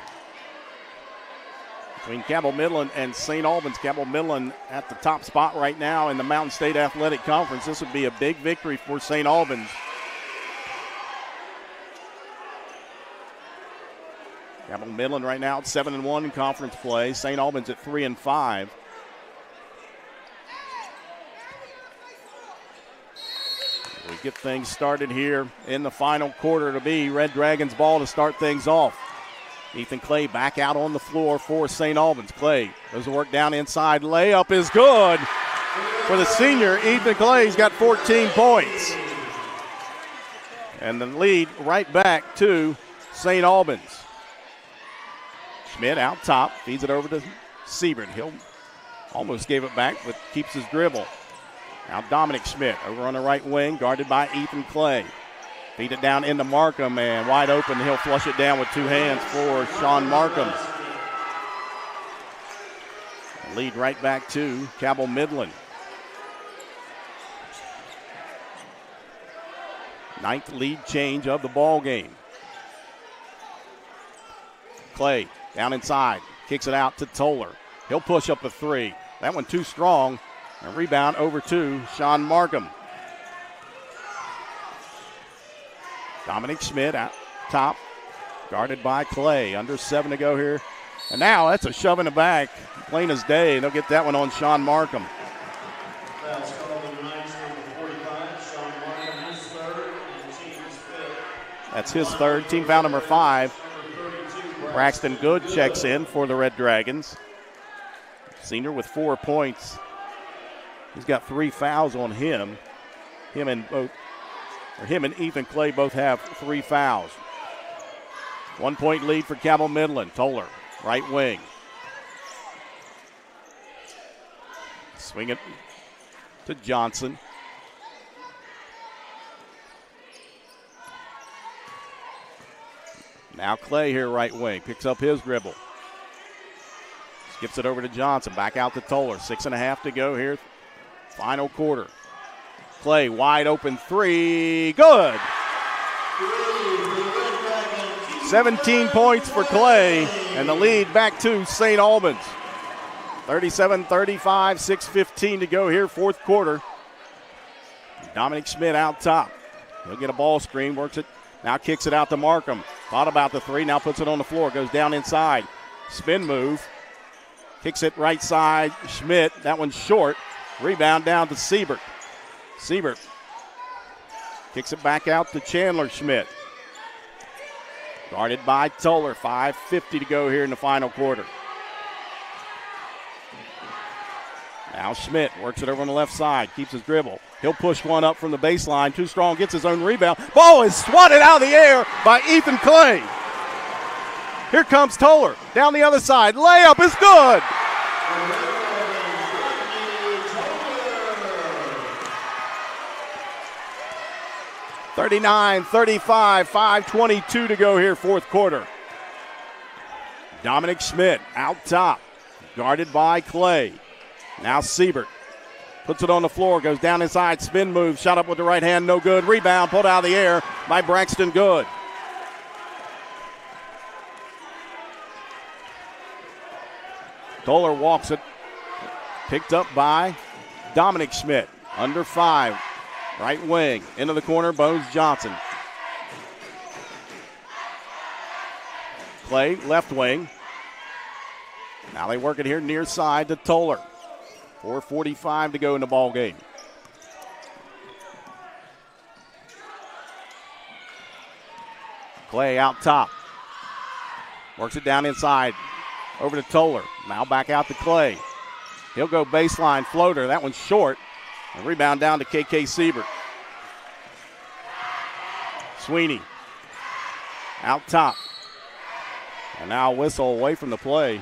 between Cabell Midland and St. Albans. Cabell Midland at the top spot right now in the Mountain State Athletic Conference. This would be a big victory for St. Albans. Cabell Midland right now at 7-1 in conference play. St. Albans at 3-5. We get things started here in the final quarter to be Red Dragons ball to start things off. Ethan Clay back out on the floor for St. Albans. Clay does the work down inside. Layup is good for the senior Ethan Clay. He's got 14 points. And the lead right back to St. Albans. Schmidt out top, feeds it over to Siebert. He'll almost gave it back, but keeps his dribble. Now Dominic Schmidt over on the right wing, guarded by Ethan Clay. Feed it down into Markham, and wide open. He'll flush it down with 2 hands for Sean Markham. Lead right back to Cabell Midland. 9th lead change of the ball game. Clay down inside, kicks it out to Toller. He'll push up a 3. That one too strong. A rebound over to Sean Markham. Dominic Schmidt out top, guarded by Clay. Under 7 to go here. And now that's a shove in the back. Plain as day. They'll get that one on Sean Markham.
Fouls called on number 45, Sean Markham, his third, and team's fifth.
That's his third. Team foul number 5. Braxton Good checks in for the Red Dragons. Senior with 4 points. He's got 3 fouls on him. Him and Ethan Clay both have 3 fouls. 1 point lead for Cabell Midland. Toller, right wing. Swing it to Johnson. Now Clay here, right wing. Picks up his dribble. Skips it over to Johnson. Back out to Toller. 6.5 to go here. Final quarter. Clay, wide open 3. Good. 17 points for Clay, and the lead back to St. Albans. 37-35, 6:15 to go here, fourth quarter. Dominic Schmidt out top. He'll get a ball screen, works it, now kicks it out to Markham. Thought about the 3, now puts it on the floor, goes down inside. Spin move, kicks it right side. Schmidt, that one's short. Rebound down to Siebert. Siebert kicks it back out to Chandler Schmidt. Guarded by Toller. 5:50 to go here in the final quarter. Now Schmidt works it over on the left side. Keeps his dribble. He'll push one up from the baseline. Too strong. Gets his own rebound. Ball is swatted out of the air by Ethan Clay. Here comes Toller. Down the other side. Layup is good. (39-35), 5:22 to go here, fourth quarter. Dominic Schmidt out top, guarded by Clay. Now Siebert puts it on the floor, goes down inside, spin move, shot up with the right hand, no good. Rebound pulled out of the air by Braxton Good. Toller walks it, picked up by Dominic Schmidt, under 5. Right wing, into the corner, Bones Johnson. Clay, left wing. Now they work it here near side to Toller. 4:45 to go in the ball game. Clay out top. Works it down inside. Over to Toller. Now back out to Clay. He'll go baseline floater. That one's short. And rebound down to KK Siebert. Sweeney out top. And now a whistle away from the play.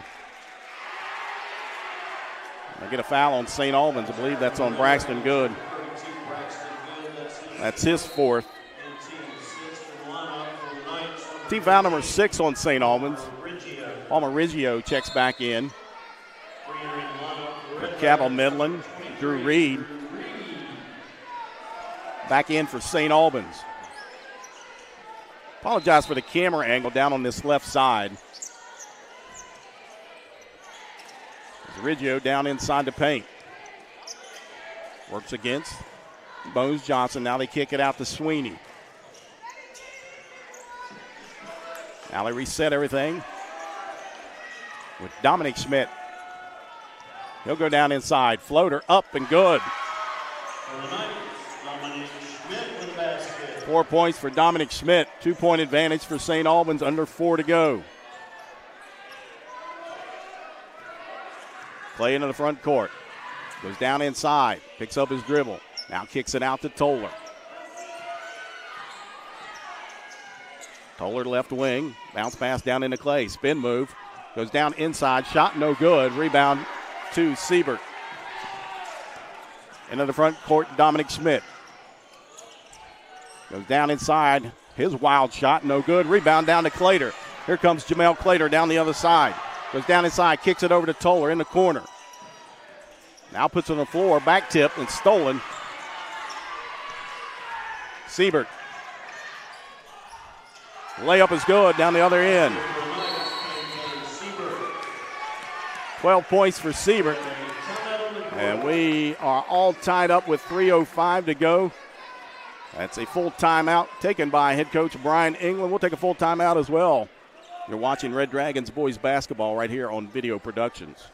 They get a foul on St. Albans. I believe that's on Braxton Good. That's his 4th. Team foul number 6 on St. Albans. Palmer Riggio checks back in. For Cabell Midland, Drew Reed back in for St. Albans. Apologize for the camera angle down on this left side. Riggio down inside the paint. Works against Bones Johnson. Now they kick it out to Sweeney. Now they reset everything with Dominic Schmidt. He'll go down inside. Floater up and good. 4 points for Dominic Schmidt. 2-point advantage for St. Albans, under 4 to go. Clay into the front court. Goes down inside. Picks up his dribble. Now kicks it out to Toller. Toller left wing. Bounce pass down into Clay. Spin move. Goes down inside. Shot no good. Rebound to Siebert. Into the front court, Dominic Schmidt. Goes down inside. His wild shot, no good. Rebound down to Clater. Here comes Jamel Clater down the other side. Goes down inside, kicks it over to Toller in the corner. Now puts it on the floor, back tip and stolen. Siebert. Layup is good down the other end. 12 points for Siebert. And we are all tied up with 3:05 to go. That's a full timeout taken by head coach Brian England. We'll take a full timeout as well. You're watching Red Dragons boys basketball right here on Video Productions.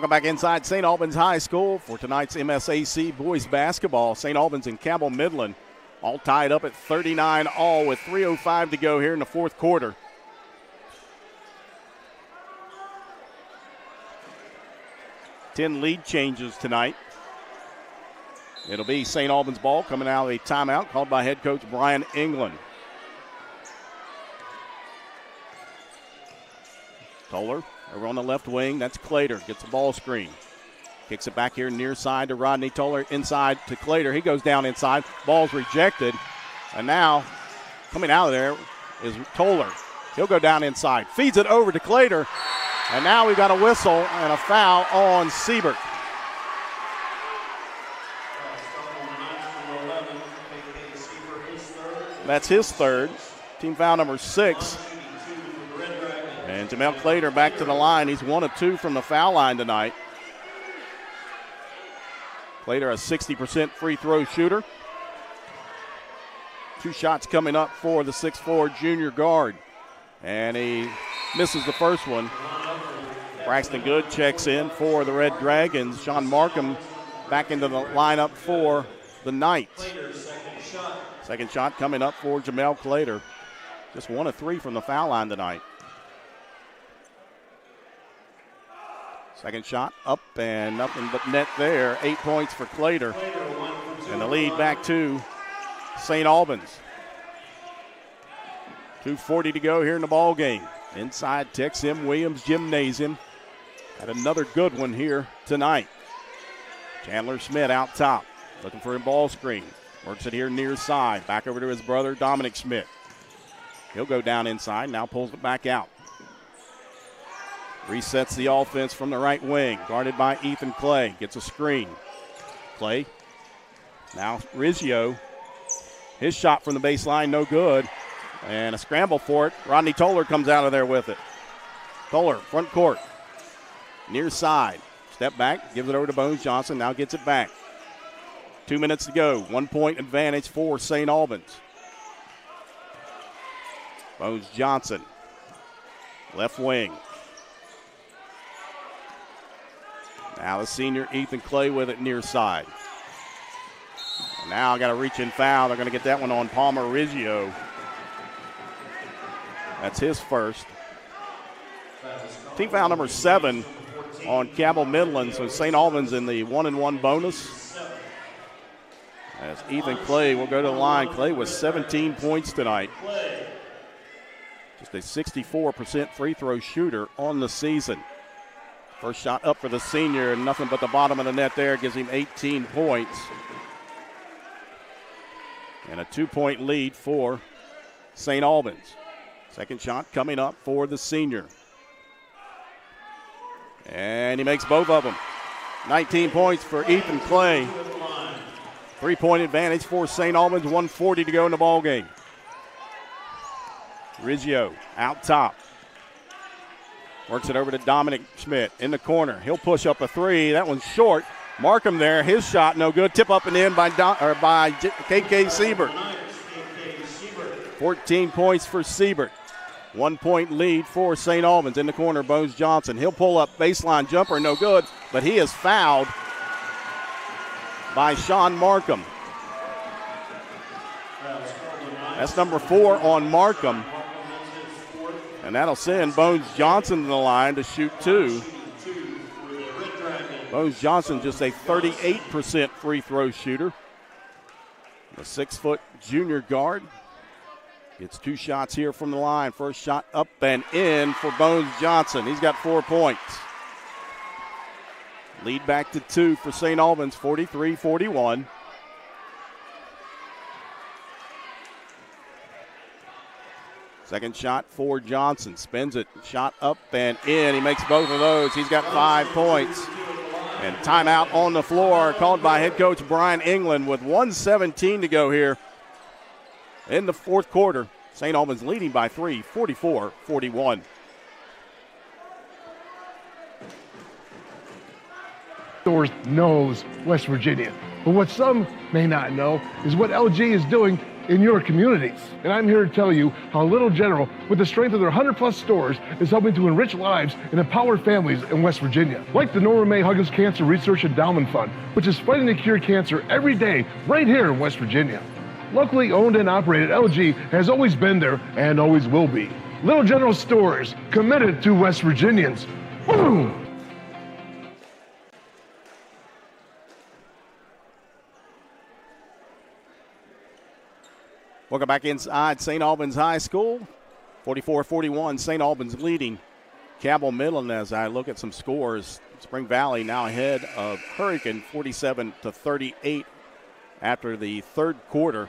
Welcome back inside St. Albans High School for tonight's MSAC boys basketball. St. Albans and Cabell Midland all tied up at 39 all with 3:05 to go here in the fourth quarter. Ten lead changes tonight. It'll be St. Albans ball coming out of a timeout called by head coach Brian England. Toller over on the left wing. That's Clater. Gets the ball screen. Kicks it back here near side to Rodney Toller. Inside to Clater. He goes down inside. Ball's rejected. And now coming out of there is Toller. He'll go down inside. Feeds it over to Clater. And now we've got a whistle and a foul on Siebert. That's his third. Team foul number 6. And Jamel Clater back to the line. He's 1 of 2 from the foul line tonight. Clater, a 60% free throw shooter. 2 shots coming up for the 6'4 junior guard. And he misses the first one. Braxton Good checks in for the Red Dragons. Sean Markham back into the lineup for the Knights. Second shot coming up for Jamel Clater. Just 1 of 3 from the foul line tonight. Second shot up and nothing but net there. 8 points for Clater. And the lead back to St. Albans. 2:40 to go here in the ball game. Inside Tex M. Williams Gymnasium. Had another good one here tonight. Chandler Schmidt out top. Looking for a ball screen. Works it here near side. Back over to his brother Dominic Schmidt. He'll go down inside. Now pulls it back out. Resets the offense from the right wing. Guarded by Ethan Clay. Gets a screen. Clay. Now Rizzio. His shot from the baseline, no good. And a scramble for it. Rodney Toller comes out of there with it. Toller, front court. Near side. Step back. Gives it over to Bones Johnson. Now gets it back. 2 minutes to go. 1 point advantage for St. Albans. Bones Johnson. Left wing. Now the senior Ethan Clay with it near side. And now got a reach in foul. They're going to get that one on Palmer Rizzio. That's his first. Team foul number 7 on Cabell Midland. So St. Albans in the 1-and-1 bonus. As Ethan Clay will go to the line. Clay with 17 points tonight. Just a 64% free throw shooter on the season. First shot up for the senior, and nothing but the bottom of the net there gives him 18 points. And a 2-point lead for St. Albans. Second shot coming up for the senior. And he makes both of them. 19 points for Ethan Clay. 3-point advantage for St. Albans, 1:40 to go in the ball game. Rizzio out top. Works it over to Dominic Schmidt in the corner. He'll push up a 3. That one's short. Markham there. His shot no good. Tip up and in by KK Siebert. 14 points for Siebert. 1 point lead for St. Albans. In the corner, Bones Johnson. He'll pull up baseline jumper. No good. But he is fouled by Sean Markham. That's number 4 on Markham. And that'll send Bones Johnson to the line to shoot 2. Bones Johnson just a 38% free throw shooter. The 6-foot junior guard gets 2 shots here from the line. First shot up and in for Bones Johnson. He's got 4 points. Lead back to 2 for St. Albans, 43-41. Second shot for Johnson. Spins it. Shot up and in. He makes both of those. He's got 5 points. And timeout on the floor called by head coach Brian England with 1:17 to go here in the fourth quarter. St. Albans leading by 3, 44-41.
Knows West Virginia. But what some may not know is what LG is doing in your communities. And I'm here to tell you how Little General, with the strength of their 100-plus stores, is helping to enrich lives and empower families in West Virginia. Like the Norma May Huggins Cancer Research Endowment Fund, which is fighting to cure cancer every day right here in West Virginia. Locally owned and operated, LG has always been there and always will be. Little General Stores, committed to West Virginians. Boom!
Welcome back inside St. Albans High School. 44-41, St. Albans leading Cabell Midland. As I look at some scores, Spring Valley now ahead of Hurricane 47-38 after the third quarter.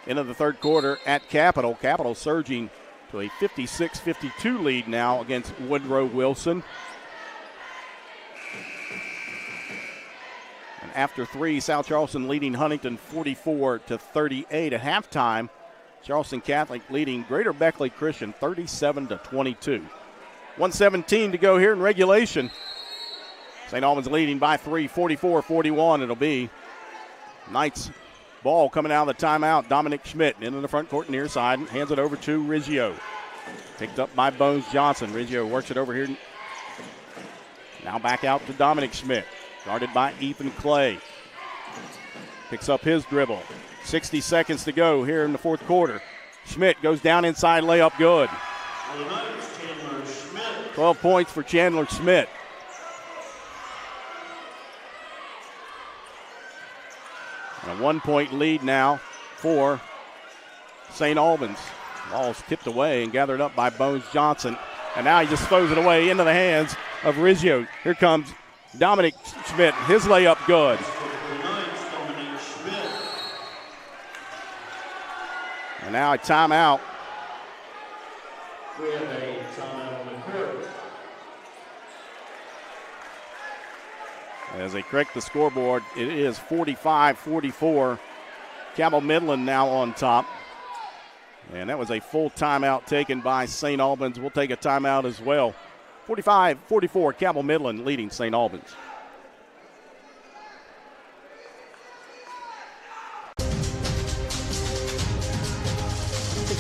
Into the third quarter at Capital. Capital surging to a 56-52 lead now against Woodrow Wilson. And after three, South Charleston leading Huntington 44-38 at halftime. Charleston Catholic leading Greater Beckley Christian 37-22. 1:17 to go here in regulation. St. Albans leading by 3, 44-41. It'll be Knights ball coming out of the timeout. Dominic Schmidt into the front court near side. Hands it over to Riggio. Picked up by Bones Johnson. Riggio works it over here. Now back out to Dominic Schmidt. Guarded by Ethan Clay. Picks up his dribble. 60 seconds to go here in the fourth quarter. Schmidt goes down inside, layup good. 12 points for Chandler Schmidt. And a 1-point lead now for St. Albans. Ball's tipped away and gathered up by Bones Johnson. And now he just throws it away into the hands of Riggio. Here comes Dominic Schmidt. His layup good. And now a timeout.
We have a timeout on the court.
As they correct the scoreboard, it is 45-44. Cabell Midland now on top. And that was a full timeout taken by St. Albans. We'll take a timeout as well. 45-44, Cabell Midland leading St. Albans.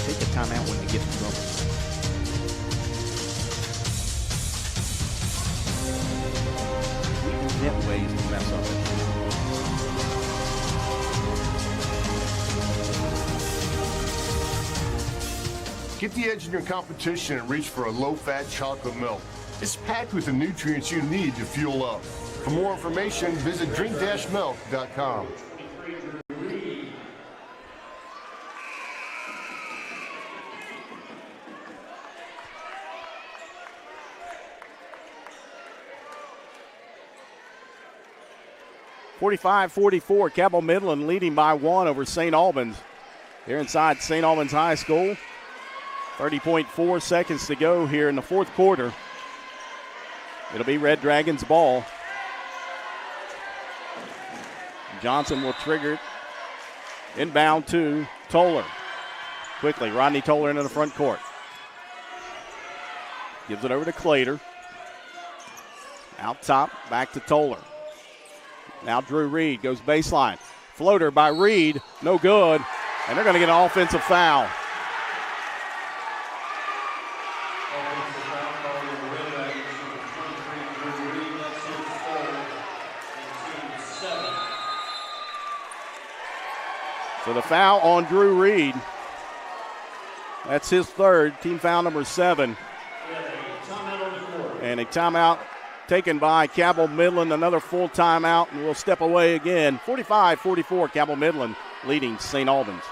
Take a timeout when you get in trouble. We invent ways to mess up.
Get the edge in your competition and reach for a low-fat chocolate milk. It's packed with the nutrients you need to fuel up. For more information, visit drink-milk.com.
45-44, Cabell Midland leading by 1 over St. Albans. Here inside St. Albans High School. 30.4 seconds to go here in the fourth quarter. It'll be Red Dragons ball. Johnson will trigger it. Inbound to Toller. Quickly, Rodney Toller into the front court. Gives it over to Clater. Out top, back to Toller. Now Drew Reed goes baseline. Floater by Reed, no good. And they're going to get an offensive foul. So the foul on Drew Reed. That's his third, team foul number 7. And a timeout taken by Cabell Midland, another full timeout, and we'll step away again. 45-44, Cabell Midland leading St. Albans.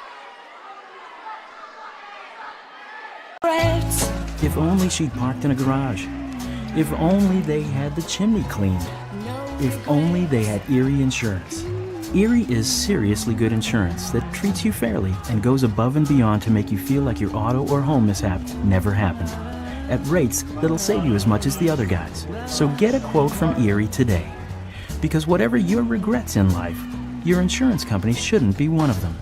If only she'd parked in a garage. If only they had the chimney cleaned. If only they had Erie Insurance. Erie is seriously good insurance that treats you fairly and goes above and beyond to make you feel like your auto or home mishap never happened, at rates that'll save you as much as the other guys. So get a quote from Erie today. Because whatever your regrets in life, your insurance company shouldn't be one of them.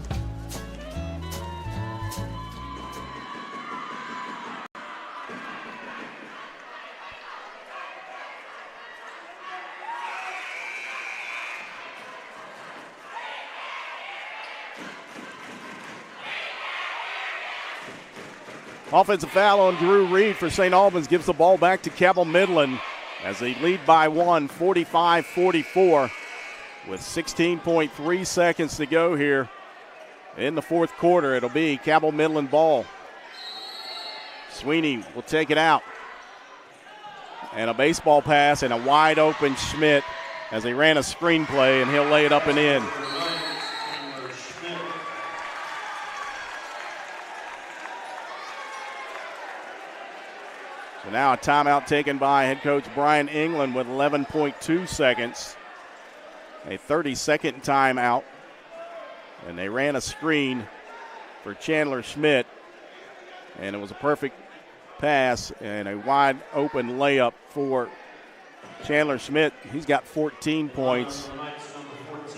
Offensive foul on Drew Reed for St. Albans. Gives the ball back to Cabell Midland as they lead by one, 45-44, with 16.3 seconds to go here in the fourth quarter. It'll be Cabell Midland ball. Sweeney will take it out. And a baseball pass and a wide open Schmidt as they ran a screenplay, and he'll lay it up and in. So now a timeout taken by head coach Brian England with 11.2 seconds. A 30-second timeout. And they ran a screen for Chandler Schmidt. And it was a perfect pass and a wide open layup for Chandler Schmidt. He's got 14 points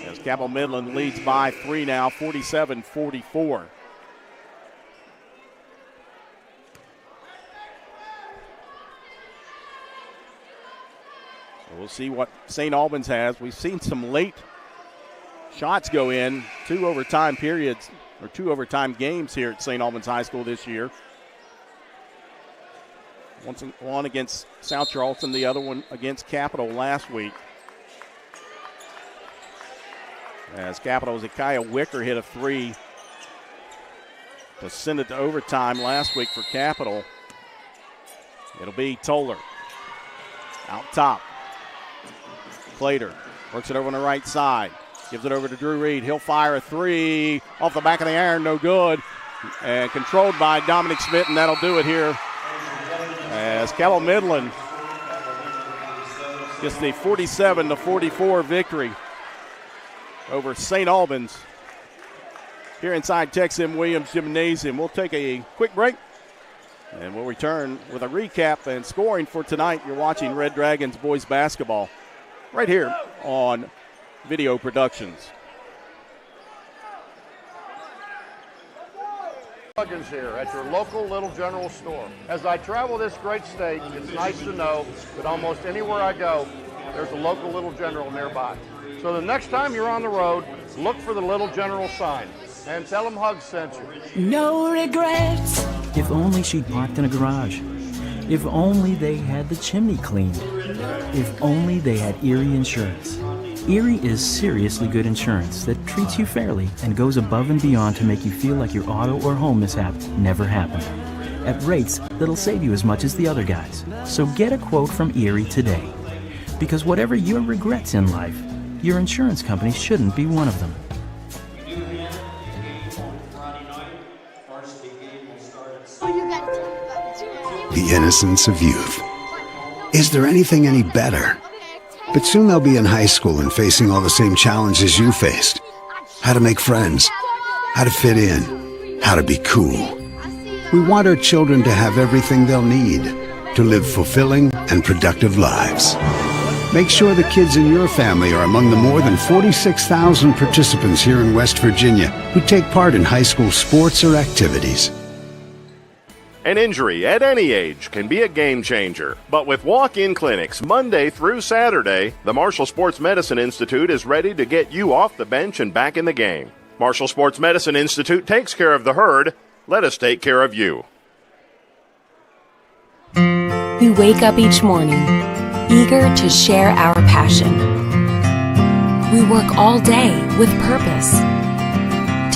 as Cabell Midland leads by 3 now, 47-44. We'll see what St. Albans has. We've seen some late shots go in, 2 overtime periods or 2 overtime games here at St. Albans High School this year. One against South Charleston, the other one against Capital last week. As Capital's Akia Wicker hit a 3 to send it to overtime last week for Capital. It'll be Toller out top. Plater works it over on the right side. Gives it over to Drew Reed. He'll fire a 3 off the back of the iron, no good. And controlled by Dominic Schmidt, and that'll do it here as Cabell Midland gets the 47-44 victory over St. Albans here inside Tex M. Williams Gymnasium. We'll take a quick break, and we'll return with a recap and scoring for tonight. You're watching Red Dragons boys basketball right here on Video Productions.
Huggins here at your local Little General store. As I travel this great state, it's nice to know that almost anywhere I go, there's a local Little General nearby. So the next time you're on the road, look for the Little General sign and tell them Hugs sent you.
No regrets.
If only she'd parked in a garage. If only they had the chimney cleaned. If only they had Erie Insurance. Erie is seriously good insurance that treats you fairly and goes above and beyond to make you feel like your auto or home mishap never happened. At rates that'll save you as much as the other guys. So get a quote from Erie today. Because whatever your regrets in life, your insurance company shouldn't be one of them.
The innocence of youth. Is there anything any better? But soon they'll be in high school and facing all the same challenges you faced. How to make friends, how to fit in, how to be cool. We want our children to have everything they'll need to live fulfilling and productive lives. Make sure the kids in your family are among the more than 46,000 participants here in West Virginia who take part in high school sports or activities.
An injury at any age can be a game changer. But with walk-in clinics Monday through Saturday, the Marshall Sports Medicine Institute is ready to get you off the bench and back in the game. Marshall Sports Medicine Institute takes care of the herd. Let us take care of you.
We wake up each morning, eager to share our passion. We work all day with purpose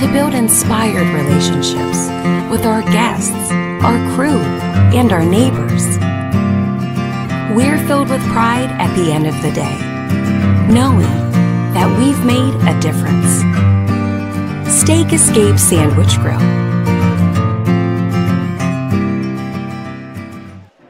to build inspired relationships with our guests, our crew, and our neighbors. We're filled with pride at the end of the day, knowing that we've made a difference. Steak Escape Sandwich Grill.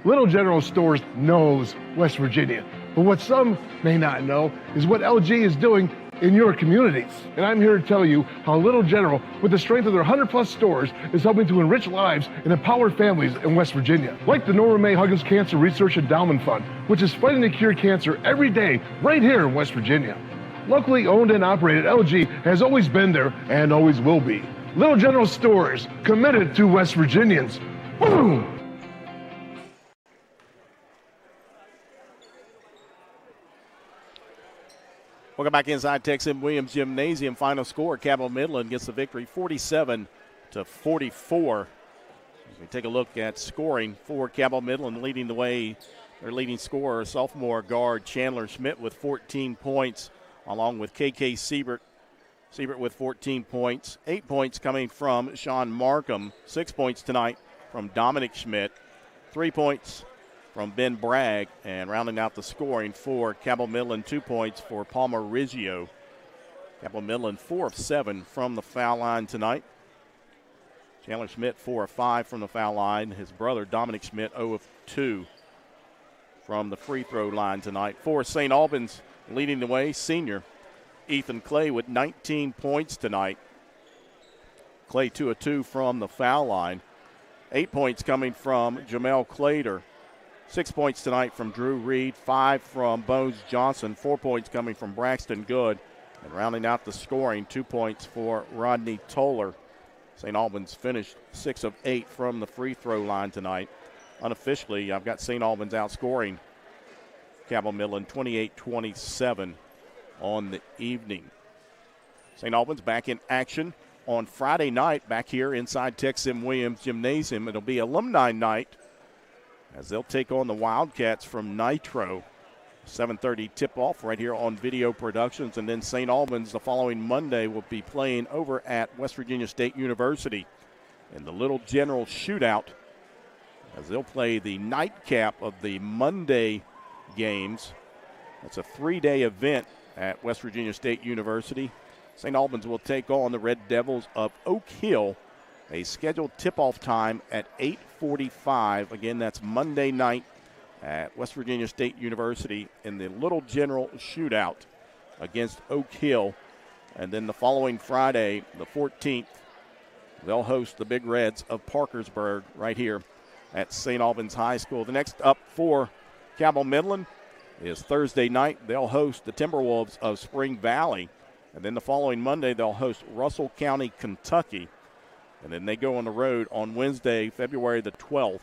Little General Stores knows West Virginia, but what some may not know is what LG is doing in your communities. And I'm here to tell you how Little General, with the strength of their 100+ stores, is helping to enrich lives and empower families in West Virginia. Like the Norma May Huggins Cancer Research Endowment Fund, which is fighting to cure cancer every day right here in West Virginia. Locally owned and operated, LG has always been there and always will be. Little General Stores, committed to West Virginians. Boom!
Welcome back inside Tex M. Williams Gymnasium. Final score, Cabell Midland gets the victory 47-44. As we take a look at scoring for Cabell Midland, leading the way, their leading scorer, sophomore guard Chandler Schmidt with 14 points, along with KK Siebert. Siebert with 14 points. 8 points coming from Sean Markham. 6 points tonight from Dominic Schmidt. 3 points from Ben Bragg. And rounding out the scoring for Cabell Midland, 2 points for Palmer Riggio. Cabell Midland 4 of 7 from the foul line tonight. Chandler Schmidt 4 of 5 from the foul line. His brother Dominic Schmidt 0 of 2 from the free throw line tonight. For St. Albans, leading the way, senior Ethan Clay with 19 points tonight. Clay 2 of 2 from the foul line. 8 points coming from Jamel Clater. 6 points tonight from Drew Reed. 5 from Bones Johnson. 4 points coming from Braxton Good. And rounding out the scoring, 2 points for Rodney Toller. St. Albans finished 6 of 8 from the free throw line tonight. Unofficially, I've got St. Albans outscoring Cabell Midland 28-27 on the evening. St. Albans back in action on Friday night back here inside Tex-M Williams Gymnasium. It'll be alumni night as they'll take on the Wildcats from Nitro. 7:30 tip-off right here on Video Productions. And then St. Albans the following Monday will be playing over at West Virginia State University in the Little General Shootout as they'll play the nightcap of the Monday games. It's a 3-day event at West Virginia State University. St. Albans will take on the Red Devils of Oak Hill. A scheduled tip-off time at 8:45. Again, that's Monday night at West Virginia State University in the Little General Shootout against Oak Hill. And then the following Friday, the 14th, they'll host the Big Reds of Parkersburg right here at St. Albans High School. The next up for Cabell Midland is Thursday night. They'll host the Timberwolves of Spring Valley. And then the following Monday, they'll host Russell County, Kentucky. And then they go on the road on Wednesday, February the 12th,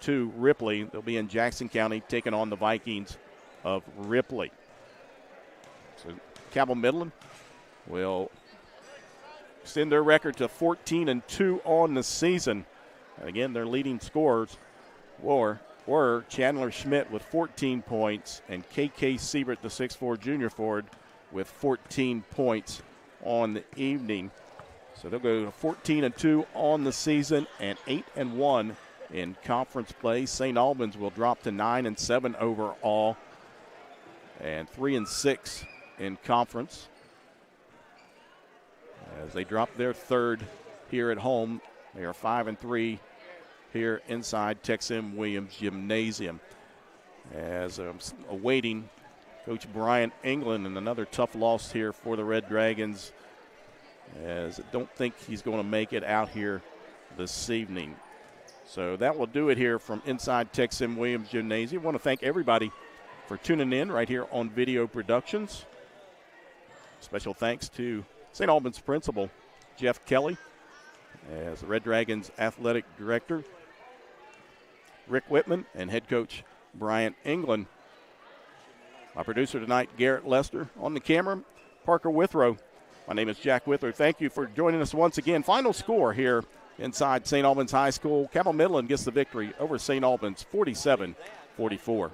to Ripley. They'll be in Jackson County taking on the Vikings of Ripley. So Cabell Midland will extend their record to 14-2 on the season. And again, their leading scorers were Chandler Schmidt with 14 points and KK Siebert, the 6'4 junior forward, with 14 points on the evening. So they'll go to 14-2 on the season and 8-1 in conference play. St. Albans will drop to 9-7 overall and 3-6 in conference as they drop their third here at home. They are 5-3 here inside Tex-M Williams Gymnasium. As awaiting Coach Brian England, and another tough loss here for the Red Dragons, as I don't think he's going to make it out here this evening. So that will do it here from inside Tex-M Williams Gymnasium. I want to thank everybody for tuning in right here on Video Productions. Special thanks to St. Albans principal Jeff Kelly, as the Red Dragons athletic director Rick Whitman, and head coach Brian England. My producer tonight, Garrett Lester. On the camera, Parker Withrow. My name is Jack Withrow. Thank you for joining us once again. Final score here inside St. Albans High School. Cabell Midland gets the victory over St. Albans 47-44.